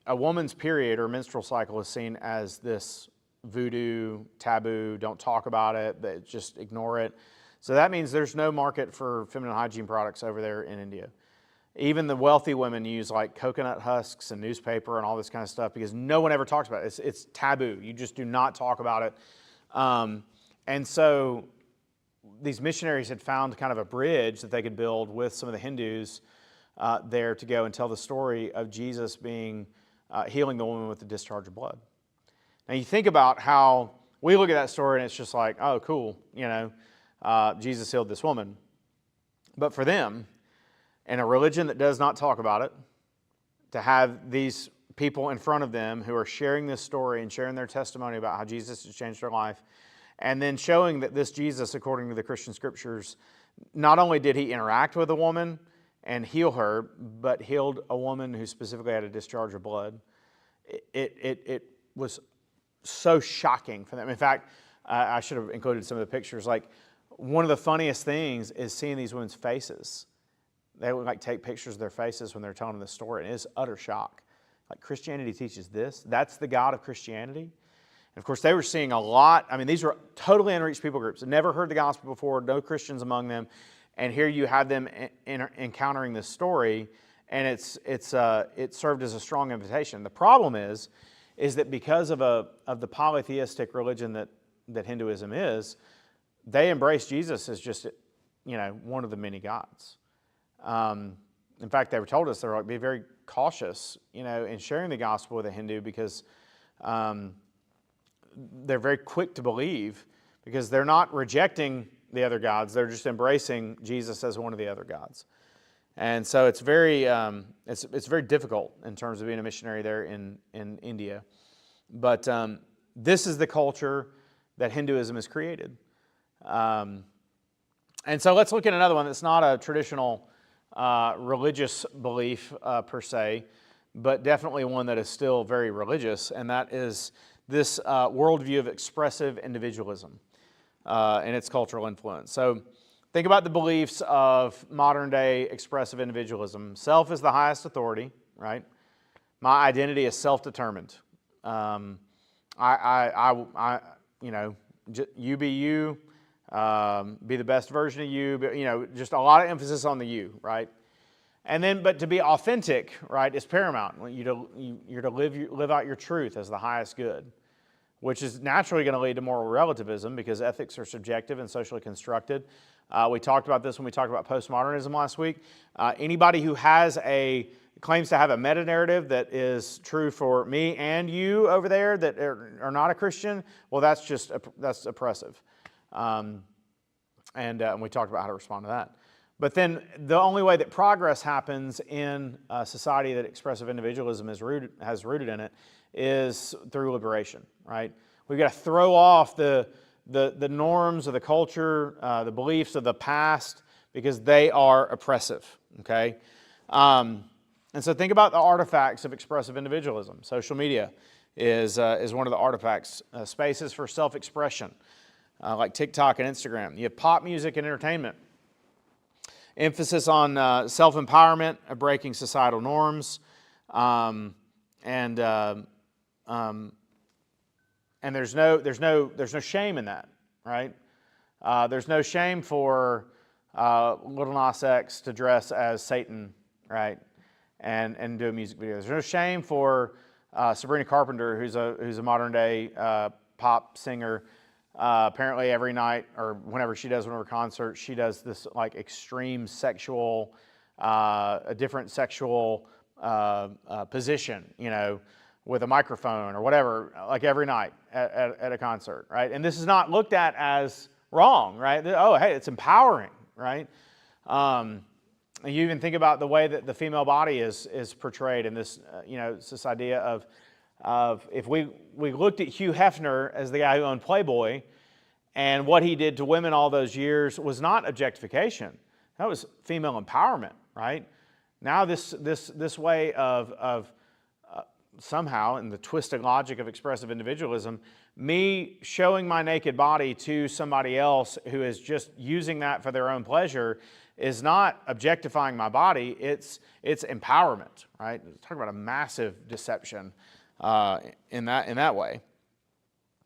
A woman's period or menstrual cycle is seen as this voodoo, taboo, don't talk about it, just ignore it. So that means there's no market for feminine hygiene products over there in India. Even the wealthy women use like coconut husks and newspaper and all this kind of stuff because no one ever talks about it. It's taboo. You just do not talk about it. And so these missionaries had found kind of a bridge that they could build with some of the Hindus there to go and tell the story of Jesus being healing the woman with the discharge of blood. Now you think about how we look at that story and it's just like, oh, cool, you know, Jesus healed this woman. But for them, in a religion that does not talk about it, to have these people in front of them who are sharing this story and sharing their testimony about how Jesus has changed their life, and then showing that this Jesus, according to the Christian scriptures, not only did he interact with a woman and heal her, but healed a woman who specifically had a discharge of blood. It was so shocking for them. In fact, I should have included some of the pictures. Like, one of the funniest things is seeing these women's faces. They would like take pictures of their faces when they're telling this story, and it is utter shock. Like, Christianity teaches this? That's the God of Christianity? And of course, they were seeing a lot. I mean, these were totally unreached people groups. Never heard the gospel before, no Christians among them. And here you have them encountering this story, and it served as a strong invitation. The problem is that because of the polytheistic religion that Hinduism is, they embrace Jesus as just, you know, one of the many gods. In fact, they were told us, they're like, be very cautious, you know, in sharing the gospel with a Hindu because they're very quick to believe because they're not rejecting the other gods, they're just embracing Jesus as one of the other gods. And so it's very difficult in terms of being a missionary there in India. But this is the culture that Hinduism has created. And so let's look at another one that's not a traditional religious belief per se, but definitely one that is still very religious, and that is this worldview of expressive individualism and its cultural influence. So think about the beliefs of modern day expressive individualism. Self is the highest authority, right? My identity is self-determined. You know, you be you. Be the best version of you, but, you know, just a lot of emphasis on the you, right? And then, but to be authentic, right, is paramount. You're to live out your truth as the highest good, which is naturally going to lead to moral relativism because ethics are subjective and socially constructed. We talked about this when we talked about postmodernism last week. Anybody who claims to have a meta-narrative that is true for me and you over there that are not a Christian, well, that's oppressive. And we talked about how to respond to that. But then the only way that progress happens in a society that expressive individualism has rooted in it is through liberation, right? We've got to throw off the norms of the culture, the beliefs of the past, because they are oppressive, okay? And so think about the artifacts of expressive individualism. Social media is one of the artifacts. Spaces for self-expression. Like TikTok and Instagram. You have pop music and entertainment. Emphasis on self-empowerment, breaking societal norms, and and there's no shame in that, right? There's no shame for Lil Nas X to dress as Satan, right, and do a music video. There's no shame for Sabrina Carpenter, who's a modern day pop singer. Apparently, every night or whenever she does one of her concerts, she does this like extreme sexual, a different sexual position, you know, with a microphone or whatever, like every night at a concert, right? And this is not looked at as wrong, right? Oh, hey, it's empowering, right? You even think about the way that the female body is portrayed in this, you know, it's this idea of if we looked at Hugh Hefner as the guy who owned Playboy, and what he did to women all those years was not objectification. That was female empowerment, right? Now this way of somehow, in the twisted logic of expressive individualism, me showing my naked body to somebody else who is just using that for their own pleasure is not objectifying my body, it's empowerment, right? Talk about a massive deception in that way.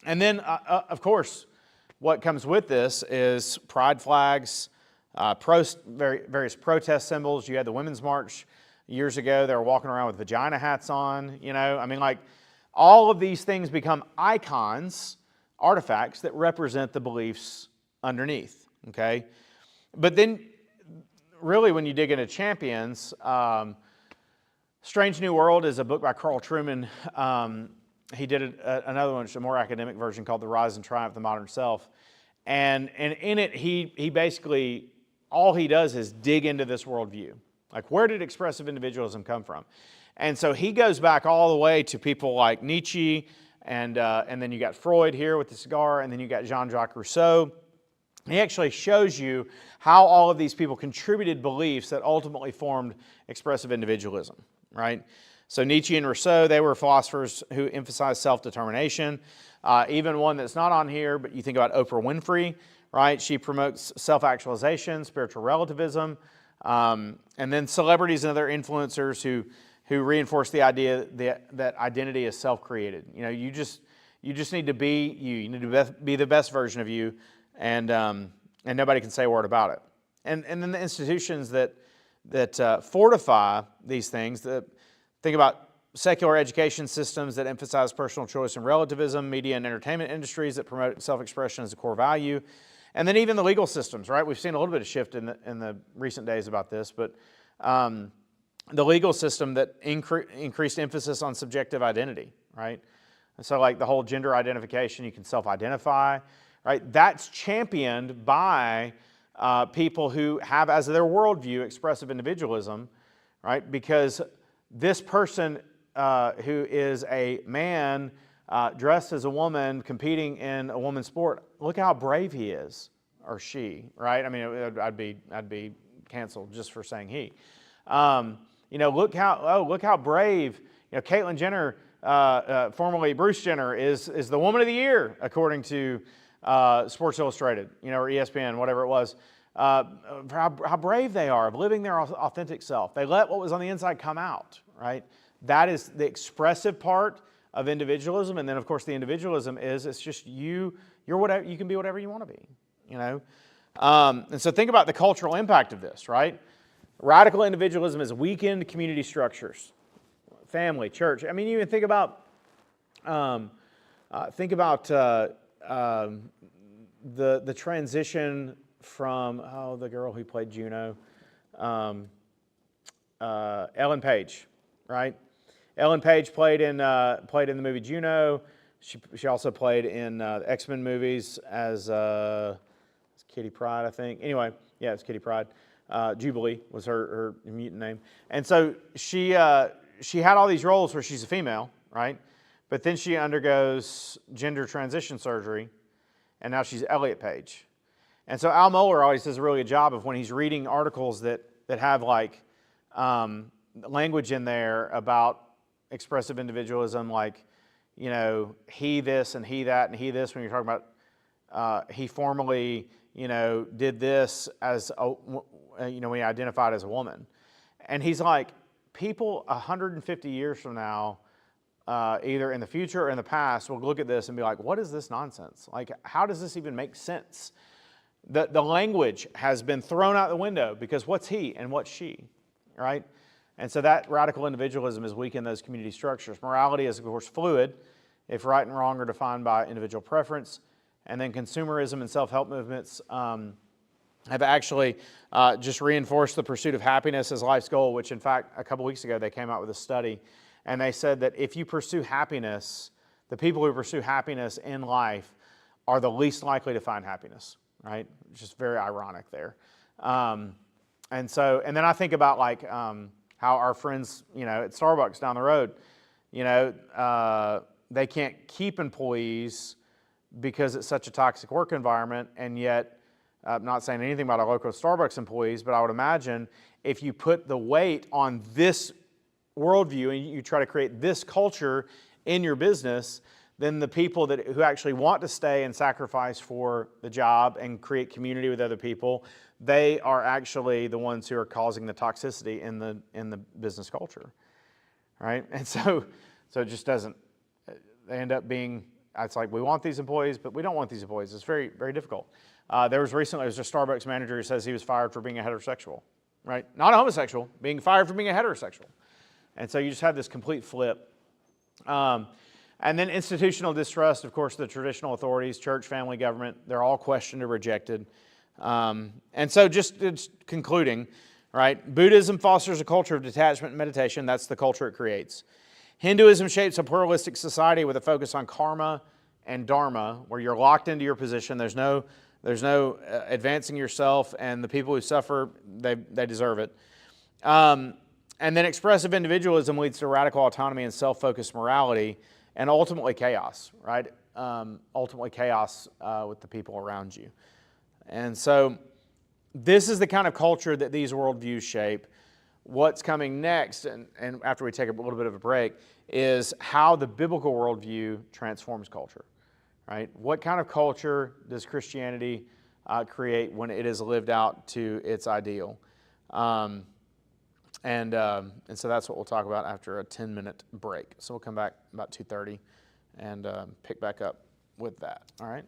And then, of course, what comes with this is pride flags, various protest symbols. You had the Women's March years ago. They were walking around with vagina hats on, you know. I mean, like, all of these things become icons, artifacts that represent the beliefs underneath, okay? But then, really, when you dig into champions, Strange New World is a book by Carl Trueman. He did another one, which is a more academic version, called The Rise and Triumph of the Modern Self. And in it, he basically, all he does is dig into this worldview. Like, where did expressive individualism come from? And so he goes back all the way to people like Nietzsche, and then you got Freud here with the cigar, and then you got Jean-Jacques Rousseau. He actually shows you how all of these people contributed beliefs that ultimately formed expressive individualism, right? So Nietzsche and Rousseau, they were philosophers who emphasized self-determination. Even one that's not on here, but you think about Oprah Winfrey, right? She promotes self-actualization, spiritual relativism, and then celebrities and other influencers who reinforce the idea that identity is self-created. You know, you just need to be you. You need to be the best version of you, and nobody can say a word about it. And then the institutions that fortify these things, think about secular education systems that emphasize personal choice and relativism, media and entertainment industries that promote self-expression as a core value, and then even the legal systems, right? We've seen a little bit of shift in the recent days about this, but the legal system that increased emphasis on subjective identity, right? And so like the whole gender identification, you can self-identify, right? That's championed by people who have as their worldview expressive individualism, right? Because this person who is a man dressed as a woman competing in a woman's sport, look how brave he is, or she, right? I mean, I'd be canceled just for saying he. You know, look how brave. You know, Caitlyn Jenner, formerly Bruce Jenner, is the Woman of the Year according to Sports Illustrated, you know, or ESPN, whatever it was. How brave they are of living their authentic self. They let what was on the inside come out, right? That is the expressive part of individualism, and then of course the individualism is it's just you're whatever, you can be whatever you want to be, you know. And so think about the cultural impact of this, right? Radical individualism has weakened community structures, family, church. I mean, you even think about the transition from the girl who played Juno, Ellen Page, right? Ellen Page played in the movie Juno. She also played in the X-Men movies as Kitty Pryde, I think. Anyway, yeah, it's Kitty Pryde. Jubilee was her mutant name, and so she had all these roles where she's a female, right? But then she undergoes gender transition surgery, and now she's Elliot Page. And so Al Mohler always does a really good job of when he's reading articles that have like language in there about expressive individualism, like, you know, he this and he that and he this, when you're talking about he formerly, you know, did this as a, you know, when he identified as a woman. And he's like, people 150 years from now either in the future or in the past, will look at this and be like, what is this nonsense? Like, how does this even make sense? The language has been thrown out the window because what's he and what's she, right? And so that radical individualism has weakened those community structures. Morality is, of course, fluid, if right and wrong are defined by individual preference. And then consumerism and self-help movements have actually just reinforced the pursuit of happiness as life's goal, which in fact, a couple weeks ago, they came out with a study. And they said that if you pursue happiness, the people who pursue happiness in life are the least likely to find happiness, right? Just very ironic there. And then I think about like how our friends, at Starbucks down the road, they can't keep employees because it's such a toxic work environment, and yet, I'm not saying anything about our local Starbucks employees, but I would imagine if you put the weight on this worldview and you try to create this culture in your business, then the people who actually want to stay and sacrifice for the job and create community with other people, they are actually the ones who are causing the toxicity in the business culture, right? And so it just doesn't. They end up being. It's like we want these employees, but we don't want these employees. It's very, very difficult. There was a Starbucks manager who says he was fired for being a heterosexual, right? Not a homosexual, being fired for being a heterosexual. And so you just have this complete flip. And then institutional distrust, of course, the traditional authorities, church, family, government, they're all questioned or rejected. And so just concluding, right? Buddhism fosters a culture of detachment and meditation. That's the culture it creates. Hinduism shapes a pluralistic society with a focus on karma and dharma, where you're locked into your position. There's no advancing yourself, and the people who suffer, they deserve it. And then expressive individualism leads to radical autonomy and self-focused morality, and ultimately chaos, right? Ultimately chaos with the people around you. And so this is the kind of culture that these worldviews shape. What's coming next, and after we take a little bit of a break, is how the biblical worldview transforms culture, right? What kind of culture does Christianity create when it is lived out to its ideal? And so that's what we'll talk about after a 10-minute break. So we'll come back about 2:30 and pick back up with that, all right?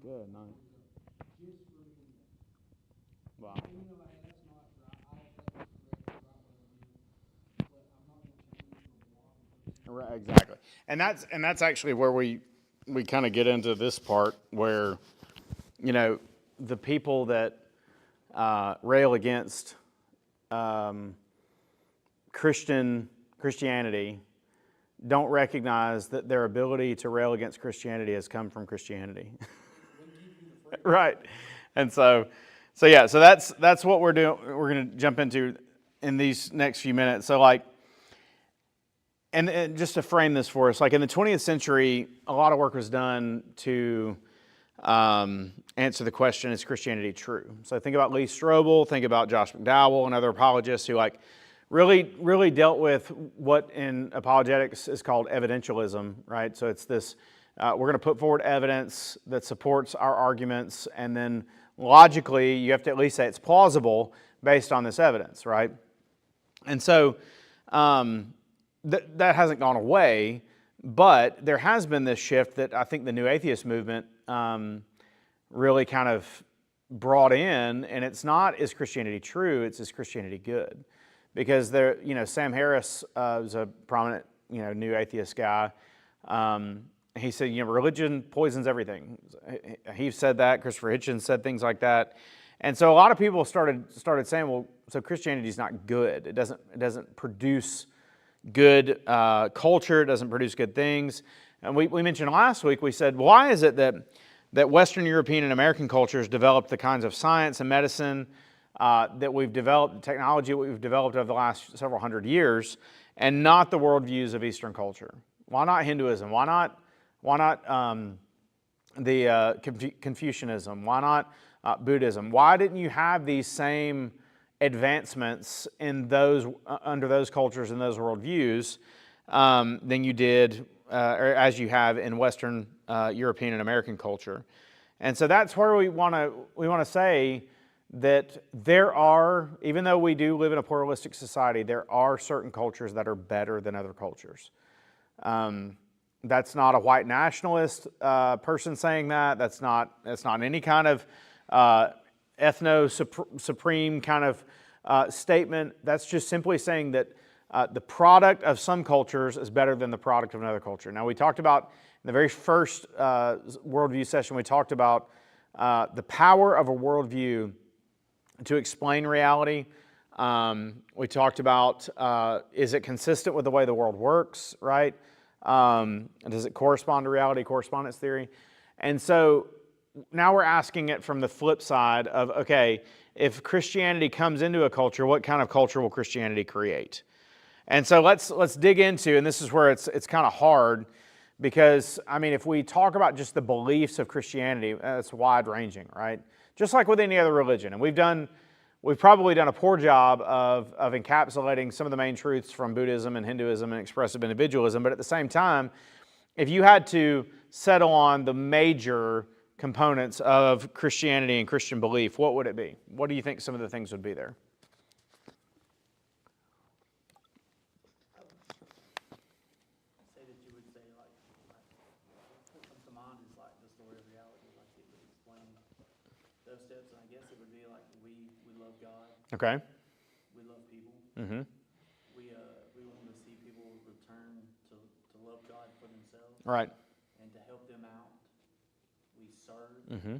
Good night. Just for India. Wow. And you know, and that's not right. I don't think that's correct, right way of view. But I'm not going to change the block. Right, exactly. And that's actually where we kind of get into this part where, you know, the people that rail against Christianity don't recognize that their ability to rail against Christianity has come from Christianity. Right. And so that's what we're doing. We're going to jump into in these next few minutes. So like, and just to frame this for us, like in the 20th century, a lot of work was done to answer the question, is Christianity true? So think about Lee Strobel, think about Josh McDowell and other apologists who like really dealt with what in apologetics is called evidentialism, right? So it's this, we're going to put forward evidence that supports our arguments, and then logically you have to at least say it's plausible based on this evidence, right? And so that hasn't gone away, but there has been this shift that I think the New Atheist movement really kind of brought in, and it's not, is Christianity true? It's, is Christianity good? Because there, you know, Sam Harris was a prominent, you know, New Atheist guy. He said, you know, religion poisons everything. He said that. Christopher Hitchens said things like that. And so a lot of people started saying, well, so Christianity is not good. It doesn't produce good culture. It doesn't produce good things. And we mentioned last week, we said, why is it that Western European and American cultures developed the kinds of science and medicine that we've developed, technology that we've developed over the last several hundred years, and not the worldviews of Eastern culture? Why not Hinduism? Why not Confucianism? Why not Buddhism? Why didn't you have these same advancements in those under those cultures and those worldviews than you did, or as you have in Western European and American culture? And so that's where we want to say that there are, even though we do live in a pluralistic society, there are certain cultures that are better than other cultures. That's not a white nationalist person saying that. That's not any kind of ethno-supreme kind of statement. That's just simply saying that the product of some cultures is better than the product of another culture. Now, we talked about, in the very first worldview session, we talked about the power of a worldview to explain reality. We talked about, is it consistent with the way the world works, right? Does it correspond to reality, correspondence theory? And so now we're asking it from the flip side of, okay, if Christianity comes into a culture, what kind of culture will Christianity create? And so let's dig into, and this is where it's kind of hard, because, I mean, if we talk about just the beliefs of Christianity, it's wide-ranging, right? Just like with any other religion. And we've probably done a poor job of encapsulating some of the main truths from Buddhism and Hinduism and expressive individualism, but at the same time, if you had to settle on the major components of Christianity and Christian belief, what would it be? What do you think some of the things would be there? Say that you would say, like what comes to mind is like the story of reality, like it would explain those steps, and I guess it would be like we love God. Okay. We love people. Mm-hmm. We want to see people return to love God for themselves. Right. And to help them out. We serve. Mm-hmm.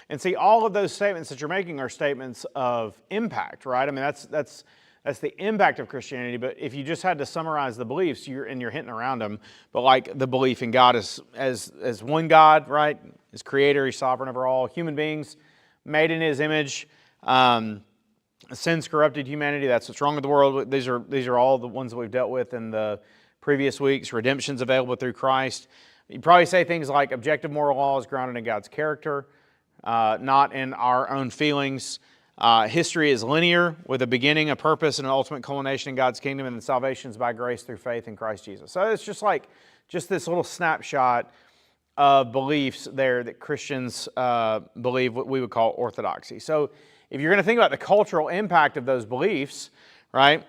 And see, all of those statements that you're making are statements of impact, right? I mean, that's the impact of Christianity. But if you just had to summarize the beliefs, you're hitting around them. But like the belief in God as one God, right? As creator, He's sovereign over all human beings, made in His image. Sin's corrupted humanity. That's what's wrong with the world. These are all the ones that we've dealt with in the previous weeks. Redemption's available through Christ. You probably say things like objective moral law is grounded in God's character, not in our own feelings. History is linear, with a beginning, a purpose, and an ultimate culmination in God's kingdom, and the salvation is by grace through faith in Christ Jesus. So it's just this little snapshot of beliefs there that Christians believe what we would call orthodoxy. So if you're going to think about the cultural impact of those beliefs, right,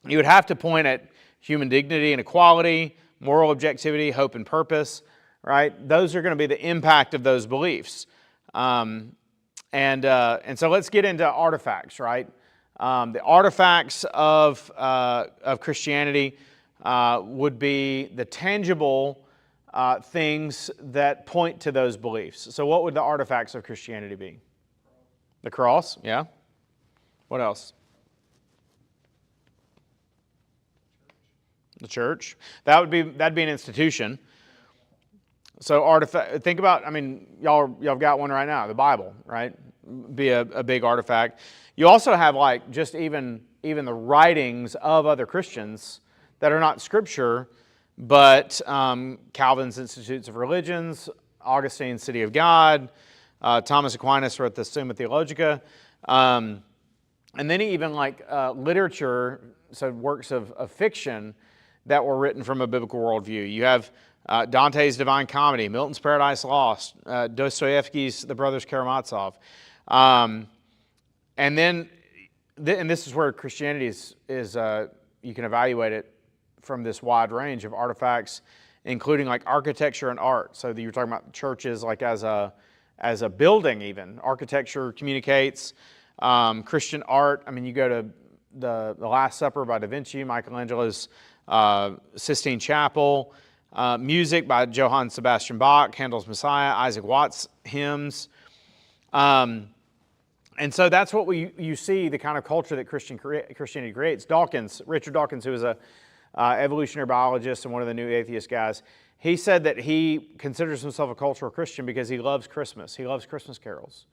you would have to point at human dignity and equality, moral objectivity, hope and purpose, right? Those are going to be the impact of those beliefs. And so let's get into artifacts, right? The artifacts of Christianity would be the tangible things that point to those beliefs. So what would the artifacts of Christianity be? The cross, yeah. What else? The church. That'd be an institution. So think about, I mean, y'all got one right now, the Bible, right? Be a big artifact. You also have like just even the writings of other Christians that are not Scripture, but Calvin's Institutes of Religions, Augustine's City of God, Thomas Aquinas wrote the Summa Theologica, and then even like literature, so works of fiction that were written from a biblical worldview. You have Dante's Divine Comedy, Milton's Paradise Lost, Dostoevsky's The Brothers Karamazov. And this is where Christianity is you can evaluate it from this wide range of artifacts, including like architecture and art. So you're talking about churches like as a building even. Architecture communicates. Christian art, I mean, you go to the Last Supper by Da Vinci, Michelangelo's Sistine Chapel, music by Johann Sebastian Bach, Handel's Messiah, Isaac Watts hymns. And so that's what you see, the kind of culture that Christianity creates. Richard Dawkins, who was a evolutionary biologist and one of the new atheist guys, he said that he considers himself a cultural Christian because he loves Christmas. He loves Christmas carols,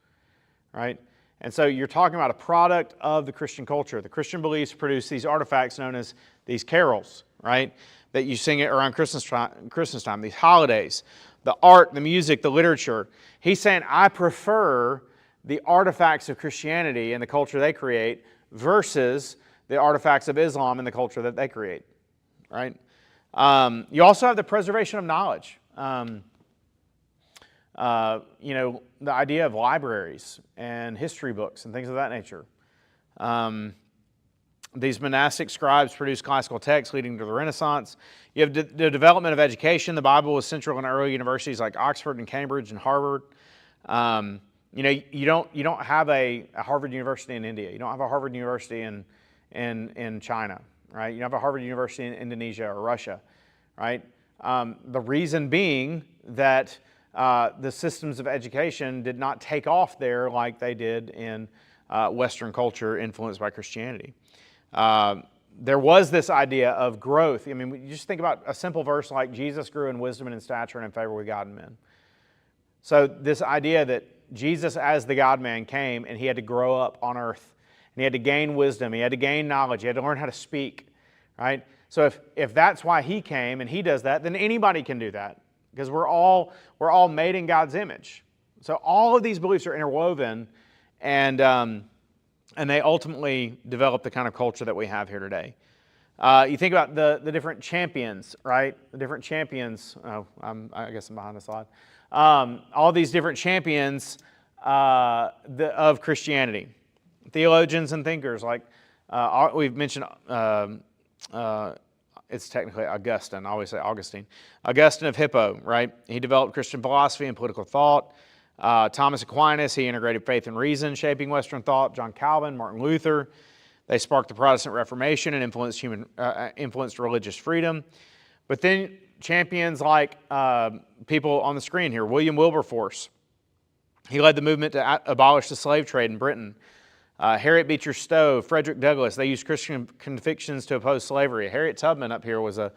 right? And so you're talking about a product of the Christian culture. The Christian beliefs produce these artifacts known as these carols, right? That you sing it around Christmas time, these holidays, the art, the music, the literature. He's saying, I prefer the artifacts of Christianity and the culture they create versus the artifacts of Islam and the culture that they create, right? You also have the preservation of knowledge. The idea of libraries and history books and things of that nature. These monastic scribes produced classical texts leading to the Renaissance. You have the development of education. The Bible was central in early universities like Oxford and Cambridge and Harvard. You don't have a Harvard University in India. You don't have a Harvard University in China, right? You don't have a Harvard University in Indonesia or Russia, right? The reason being that the systems of education did not take off there like they did in Western culture influenced by Christianity. There was this idea of growth. I mean, you just think about a simple verse like Jesus grew in wisdom and in stature and in favor with God and men. So this idea that Jesus as the God-man came and he had to grow up on earth and he had to gain wisdom, he had to gain knowledge, he had to learn how to speak, right? So if that's why he came and he does that, then anybody can do that because we're all made in God's image. So all of these beliefs are interwoven and they ultimately develop the kind of culture that we have here today. You think about the different champions, right? The different champions. Oh, I guess I'm behind the slide. All these different champions of Christianity. Theologians and thinkers like we've mentioned. It's technically Augustine. I always say Augustine. Augustine of Hippo, right? He developed Christian philosophy and political thought. Thomas Aquinas, he integrated faith and reason, shaping Western thought. John Calvin, Martin Luther, they sparked the Protestant Reformation and influenced religious freedom. But then champions like people on the screen here, William Wilberforce, he led the movement to abolish the slave trade in Britain. Harriet Beecher Stowe, Frederick Douglass, they used Christian convictions to oppose slavery. Harriet Tubman up here was a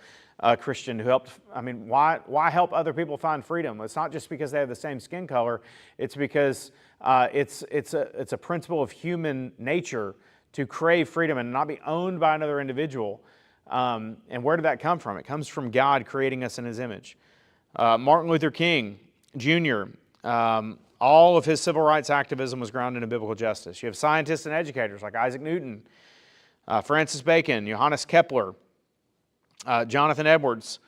Christian who helped. I mean, why help other people find freedom? It's not just because they have the same skin color. It's because it's a principle of human nature to crave freedom and not be owned by another individual. And where did that come from? It comes from God creating us in His image. Martin Luther King Jr., all of his civil rights activism was grounded in biblical justice. You have scientists and educators like Isaac Newton, Francis Bacon, Johannes Kepler, Jonathan Edwards.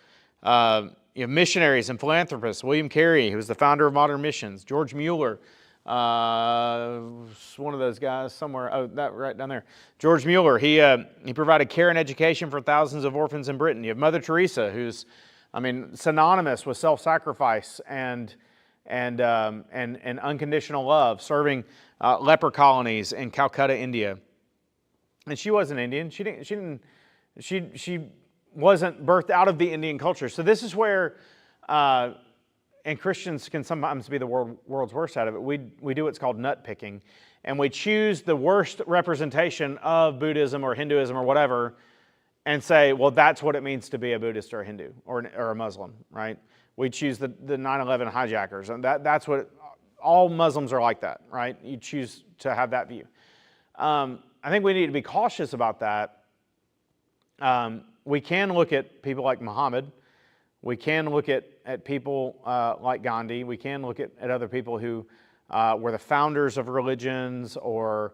You have missionaries and philanthropists, William Carey, who was the founder of modern missions, George Mueller, one of those guys somewhere, that right down there. George Mueller, he provided care and education for thousands of orphans in Britain. You have Mother Teresa, who's I mean, synonymous with self-sacrifice and unconditional love, serving leper colonies in Calcutta, India. And she wasn't Indian. She wasn't birthed out of the Indian culture. So this is where, and Christians can sometimes be the world's worst out of it. We do what's called nut picking, and we choose the worst representation of Buddhism or Hinduism or whatever, and say, well, that's what it means to be a Buddhist or a Hindu or a Muslim, right? We choose the 9/11 hijackers, and that's what all Muslims are like that, right? You choose to have that view. I think we need to be cautious about that. We can look at people like Muhammad. We can look at people like Gandhi. We can look at other people who were the founders of religions, or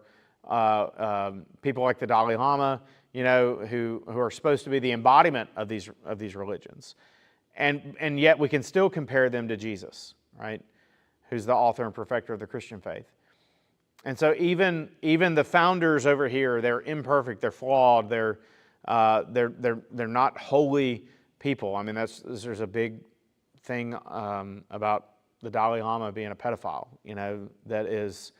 people like the Dalai Lama, who are supposed to be the embodiment of these religions. And yet we can still compare them to Jesus, right? Who's the author and perfecter of the Christian faith. And so even the founders over here, they're imperfect, they're flawed, they're not holy people. I mean, there's a big thing about the Dalai Lama being a pedophile, that is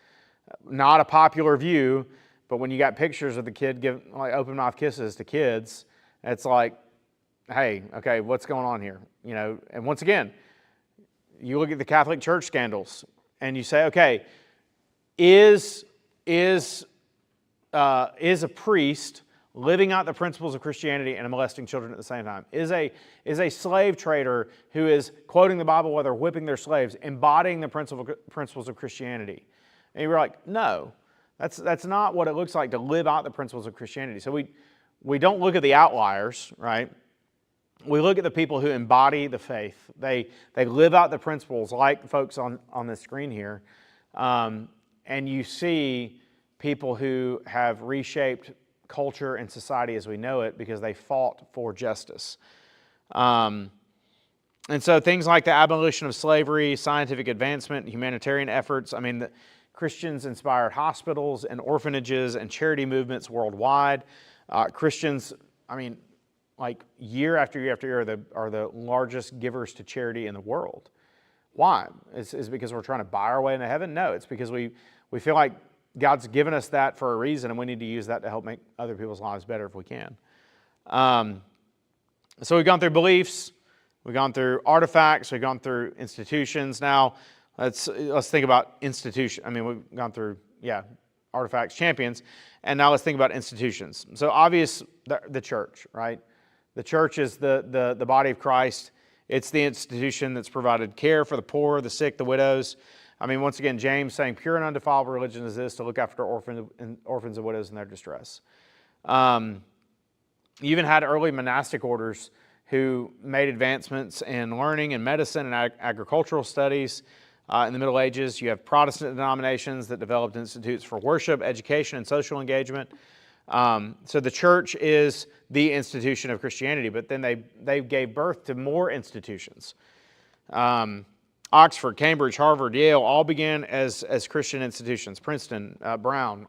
not a popular view. But when you got pictures of the kid giving like open mouth kisses to kids, it's like, hey, okay, what's going on here? And once again, you look at the Catholic Church scandals, and you say, okay, is a priest living out the principles of Christianity and molesting children at the same time? Is a slave trader who is quoting the Bible while they're whipping their slaves embodying the principles of Christianity? And you're like, no, that's not what it looks like to live out the principles of Christianity. So we don't look at the outliers, right? We look at the people who embody the faith. They live out the principles, like folks on this screen here. And you see people who have reshaped culture and society as we know it because they fought for justice. And so things like the abolition of slavery, scientific advancement, humanitarian efforts, I mean, the Christians inspired hospitals and orphanages and charity movements worldwide. Christians, I mean, like year after year after year, are the largest givers to charity in the world. Why? Is it because we're trying to buy our way into heaven? No, it's because we feel like God's given us that for a reason, and we need to use that to help make other people's lives better if we can. So we've gone through beliefs, we've gone through artifacts, we've gone through institutions. Now let's think about institution. I mean, we've gone through artifacts, champions, and now let's think about institutions. So obvious, the church, right? The church is the body of Christ. It's the institution that's provided care for the poor, the sick, the widows. I mean, once again, James saying, pure and undefiled religion is this, to look after orphans and widows in their distress. You even had early monastic orders who made advancements in learning and medicine and agricultural studies. In the Middle Ages, you have Protestant denominations that developed institutes for worship, education, and social engagement. So the church is the institution of Christianity, but then they gave birth to more institutions. Oxford, Cambridge, Harvard, Yale, all began as Christian institutions. Princeton, Brown,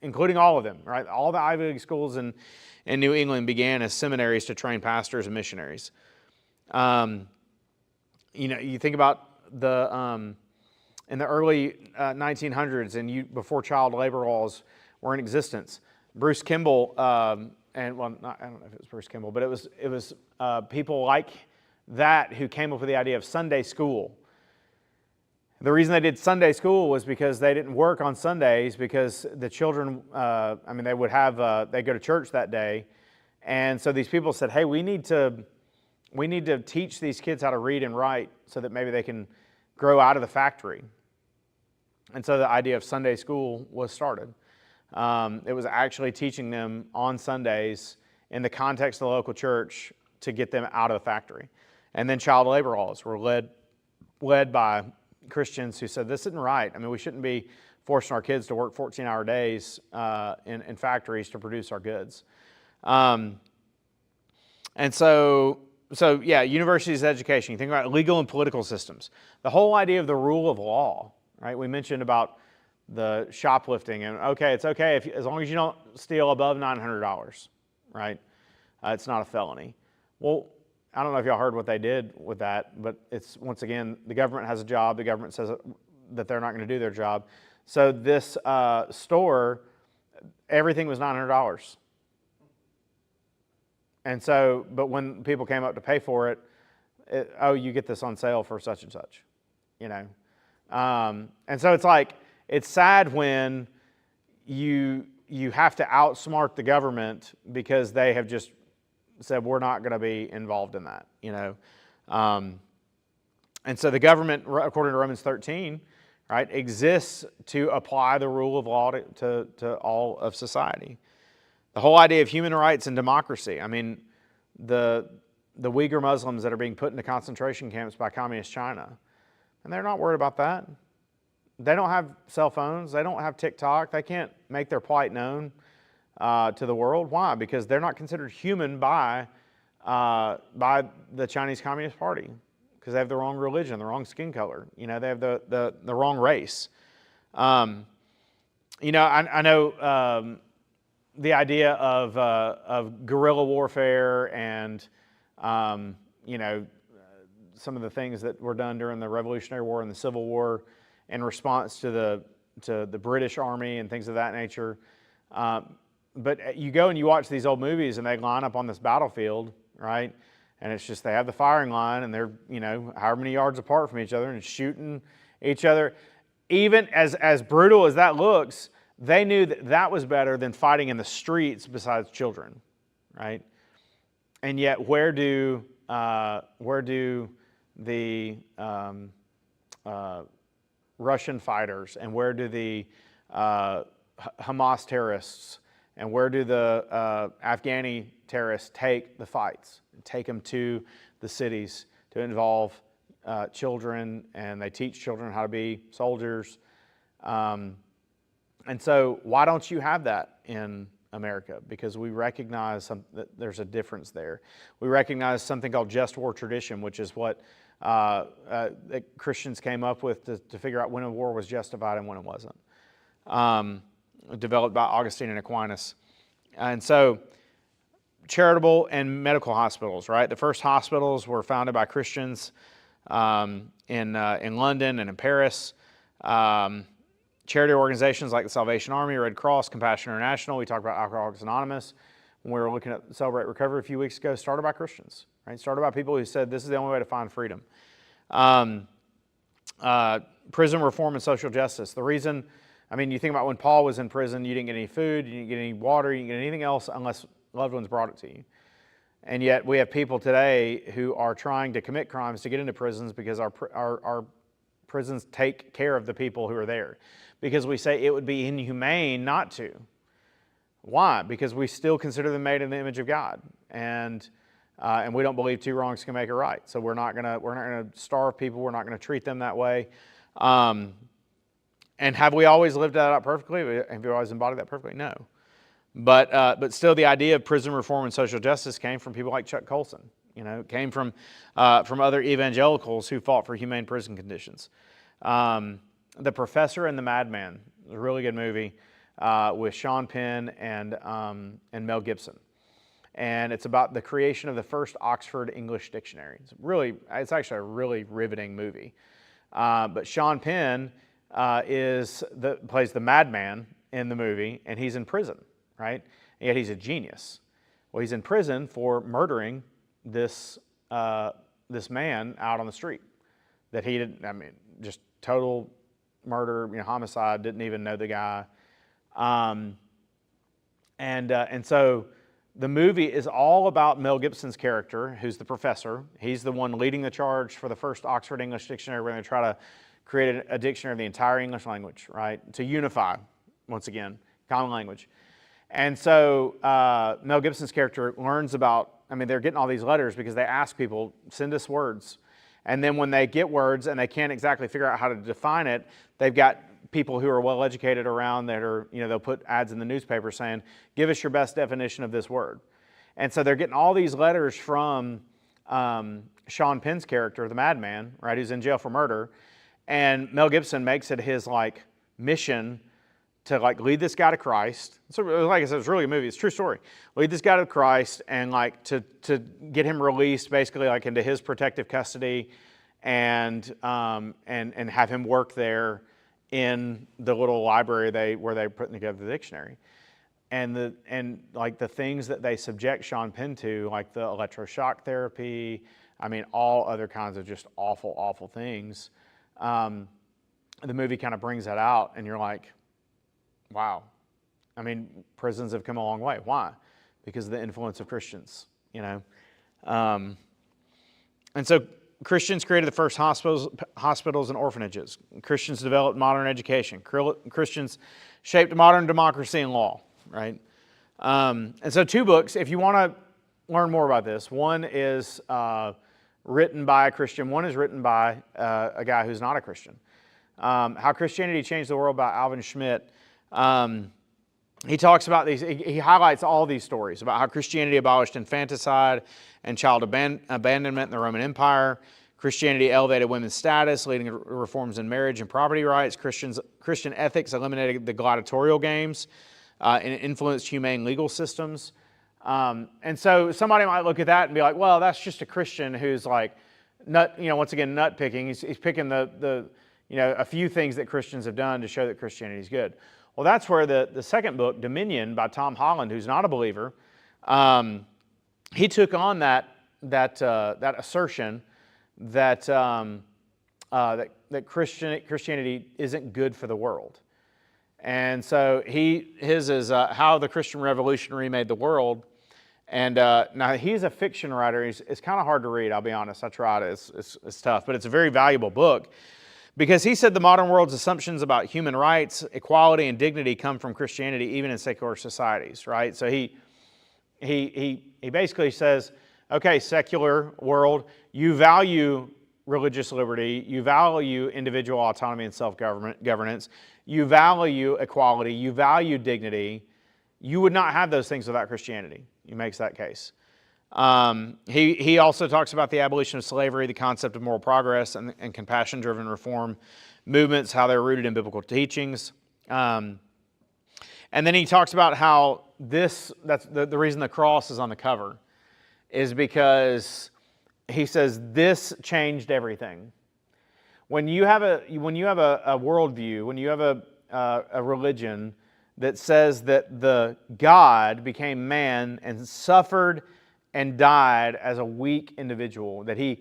including all of them, right? All the Ivy League schools in New England began as seminaries to train pastors and missionaries. You think about in the early 1900s and before child labor laws were in existence. Bruce Kimball, I don't know if it was Bruce Kimball, but it was people like that who came up with the idea of Sunday school. The reason they did Sunday school was because they didn't work on Sundays because the children, they would they go to church that day. And so these people said, hey, we need to teach these kids how to read and write so that maybe they can grow out of the factory. And so the idea of Sunday school was started. It was actually teaching them on Sundays in the context of the local church to get them out of the factory. And then child labor laws were led by Christians who said, this isn't right. I mean, we shouldn't be forcing our kids to work 14-hour days in factories to produce our goods. And so universities, education. You think about legal and political systems. The whole idea of the rule of law, right? We mentioned about the shoplifting, and it's okay as long as you don't steal above $900, right? It's not a felony. Well, I don't know if y'all heard what they did with that, but it's, once again, the government has a job. The government says that they're not going to do their job. So this store, everything was $900. And so, but when people came up to pay for it, oh, you get this on sale for such and such, you know. And so it's like, it's sad when you have to outsmart the government because they have just said, we're not going to be involved in that, you know. And so the government, according to Romans 13, right, exists to apply the rule of law to all of society. The whole idea of human rights and democracy. I mean, the Uyghur Muslims that are being put into concentration camps by communist China, and they're not worried about that. They don't have cell phones. They don't have TikTok. They can't make their plight known to the world. Why? Because they're not considered human by the Chinese Communist Party, because they have the wrong religion, the wrong skin color. You know, they have the wrong race. You know, I know the idea of guerrilla warfare and you know, some of the things that were done during the Revolutionary War and the Civil War in response to the British Army and things of that nature. But you go and you watch these old movies and they line up on this battlefield, right? And it's just, they have the firing line and they're, you know, however many yards apart from each other and shooting each other. Even as brutal as that looks, they knew that that was better than fighting in the streets besides children, right? And yet, where do the Russian fighters, and where do the Hamas terrorists, and where do the Afghani terrorists take the fights? Take them to the cities to involve children, and they teach children how to be soldiers. And so why don't you have that in America? Because we recognize that there's a difference there. We recognize something called just war tradition, which is what that Christians came up with to figure out when a war was justified and when it wasn't. Developed by Augustine and Aquinas. And so charitable and medical hospitals, right? The first hospitals were founded by Christians in London and in Paris. Charity organizations like the Salvation Army, Red Cross, Compassion International. We talked about Alcoholics Anonymous when we were looking at Celebrate Recovery a few weeks ago. Started by Christians, right? Started by people who said this is the only way to find freedom. Prison reform and social justice. The reason, I mean, you think about when Paul was in prison, you didn't get any food, you didn't get any water, you didn't get anything else unless loved ones brought it to you. And yet we have people today who are trying to commit crimes to get into prisons because our prisons take care of the people who are there. Because we say it would be inhumane not to. Why? Because we still consider them made in the image of God, and we don't believe two wrongs can make a right. So we're not gonna starve people. We're not gonna treat them that way. And have we always lived that out perfectly? Have we always embodied that perfectly? No. But still, the idea of prison reform and social justice came from people like Chuck Colson. You know, it came from other evangelicals who fought for humane prison conditions. The Professor and the Madman, a really good movie with Sean Penn and Mel Gibson. And it's about the creation of the first Oxford English Dictionary. It's actually a really riveting movie. But Sean Penn plays the madman in the movie, and he's in prison, right? And yet he's a genius. Well, he's in prison for murdering this man out on the street that he didn't. I mean, just total murder, homicide. Didn't even know the guy, and so the movie is all about Mel Gibson's character, who's the professor. He's the one leading the charge for the first Oxford English Dictionary. We're going to try to create a dictionary of the entire English language, right? To unify, once again, common language. And so Mel Gibson's character learns about, they're getting all these letters because they ask people, send us words. And then when they get words and they can't exactly figure out how to define it, they've got people who are well-educated around that are, they'll put ads in the newspaper saying, give us your best definition of this word. And so they're getting all these letters from Sean Penn's character, the madman, right, who's in jail for murder. And Mel Gibson makes it his, mission to like lead this guy to Christ. So like I said, it's really a movie. It's a true story. Lead this guy to Christ and like to get him released basically like into his protective custody and have him work there in the little library where they put together the dictionary. And like the things that they subject Sean Penn to, like the electroshock therapy, I mean, all other kinds of just awful, awful things. The movie kind of brings that out, and you're like, wow. I mean, prisons have come a long way. Why? Because of the influence of Christians, you know. And so Christians created the first hospitals and orphanages. Christians developed modern education. Christians shaped modern democracy and law, right? And so 2 books, if you want to learn more about this, one is written by a Christian. One is written by a guy who's not a Christian. How Christianity Changed the World by Alvin Schmidt. He talks about these, he highlights all these stories about how Christianity abolished infanticide and child abandonment in the Roman Empire. Christianity elevated women's status, leading to reforms in marriage and property rights. Christian ethics eliminated the gladiatorial games and influenced humane legal systems. And so somebody might look at that and be like, well, that's just a Christian who's like, once again, nut picking. He's picking a few things that Christians have done to show that Christianity is good. Well, that's where the second book, Dominion, by Tom Holland, who's not a believer, he took on that assertion that Christianity isn't good for the world. And so his is How the Christian Revolution Remade the World. And now he's a fiction writer. It's kind of hard to read, I'll be honest. I tried it. It's tough, but it's a very valuable book. Because he said the modern world's assumptions about human rights, equality, and dignity come from Christianity, even in secular societies, right? So he basically says, okay, secular world, you value religious liberty, you value individual autonomy and self-governance, you value equality, you value dignity. You would not have those things without Christianity. He makes that case. He also talks about the abolition of slavery, the concept of moral progress, and compassion-driven reform movements, how they're rooted in biblical teachings. And then he talks about how that's the reason the cross is on the cover is because he says this changed everything. When you have a worldview, when you have a religion that says that the God became man and suffered and died as a weak individual, that he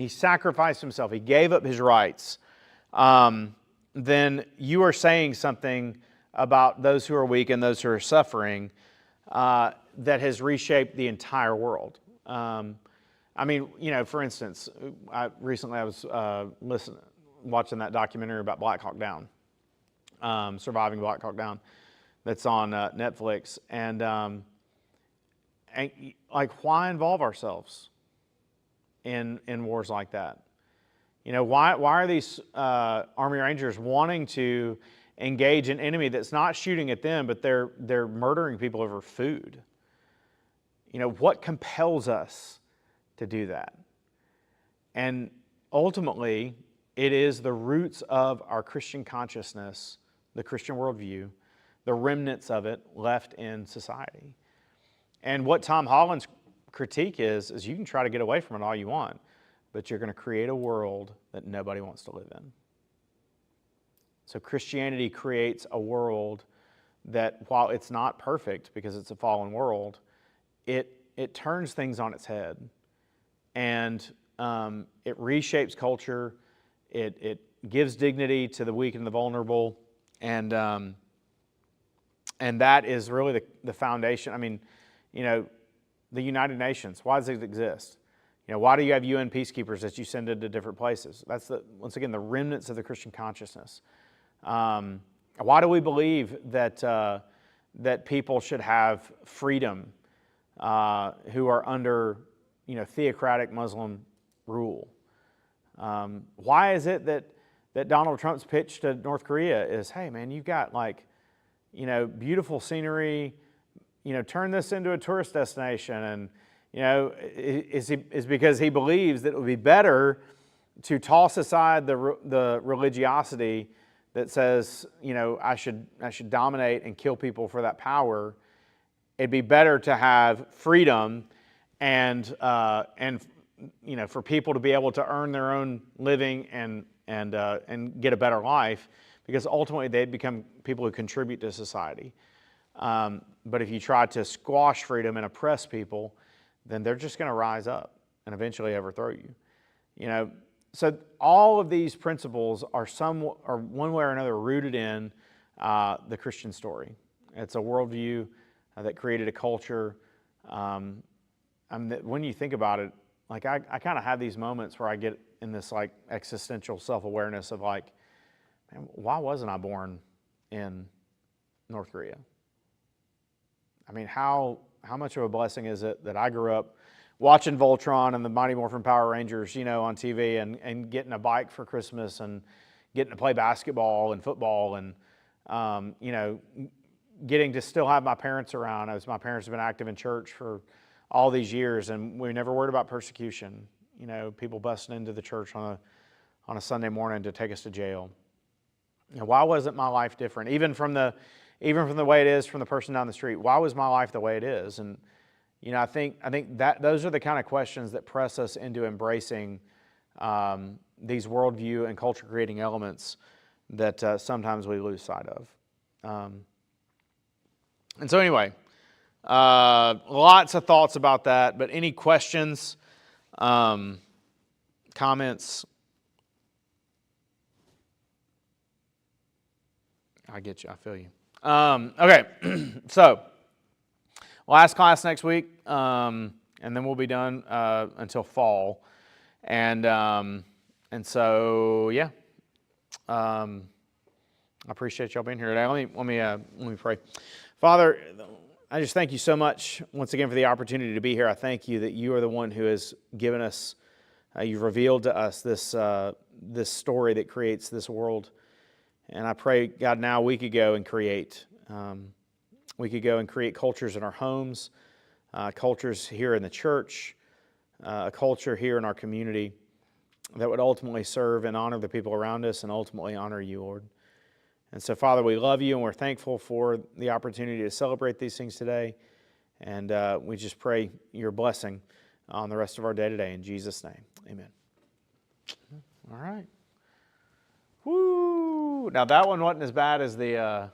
sacrificed himself, he gave up his rights, then you are saying something about those who are weak and those who are suffering that has reshaped the entire world. I mean, for instance, recently I was watching that documentary about Black Hawk Down, Surviving Black Hawk Down, that's on Netflix, and like, why involve ourselves in wars like that? Why are these Army Rangers wanting to engage an enemy that's not shooting at them, but they're murdering people over food? What compels us to do that? And ultimately, it is the roots of our Christian consciousness, the Christian worldview, the remnants of it left in society. And what Tom Holland's critique is you can try to get away from it all you want, but you're going to create a world that nobody wants to live in. So Christianity creates a world that, while it's not perfect because it's a fallen world, it turns things on its head. And it reshapes culture. It gives dignity to the weak and the vulnerable. And that is really the foundation. I mean, the United Nations, why does it exist? Why do you have UN peacekeepers that you send into different places? That's once again, the remnants of the Christian consciousness. Why do we believe that people should have freedom who are under, theocratic Muslim rule? Why is it that Donald Trump's pitch to North Korea is, hey man, you've got beautiful scenery, turn this into a tourist destination, and is because he believes that it would be better to toss aside the religiosity that says, I should dominate and kill people for that power. It'd be better to have freedom and for people to be able to earn their own living and get a better life, because ultimately they'd become people who contribute to society. But if you try to squash freedom and oppress people, then they're just going to rise up and eventually overthrow you. So all of these principles are one way or another rooted in the Christian story. It's a worldview that created a culture. When you think about it, like I kind of have these moments where I get in this like existential self-awareness of like, man, why wasn't I born in North Korea? I mean, how much of a blessing is it that I grew up watching Voltron and the Mighty Morphin Power Rangers, on TV, and getting a bike for Christmas and getting to play basketball and football and, getting to still have my parents around, as my parents have been active in church for all these years, and we never worried about persecution. People busting into the church on a Sunday morning to take us to jail. Why wasn't my life different? Even from the way it is from the person down the street, why was my life the way it is? And I think that those are the kind of questions that press us into embracing these worldview and culture creating elements that sometimes we lose sight of. And so anyway, lots of thoughts about that. But any questions, comments? I get you. I feel you. Okay, so last class next week, and then we'll be done until fall, and so yeah, I appreciate y'all being here today. Let me pray. Father, I just thank you so much once again for the opportunity to be here. I thank you that you are the one who has given us, you've revealed to us this story that creates this world. And I pray, God, now we could go and create. We could go and create cultures in our homes, cultures here in the church, a culture here in our community that would ultimately serve and honor the people around us and ultimately honor you, Lord. And so, Father, we love you and we're thankful for the opportunity to celebrate these things today. And we just pray your blessing on the rest of our day today. In Jesus' name, amen. All right. Woo! Now that one wasn't as bad as the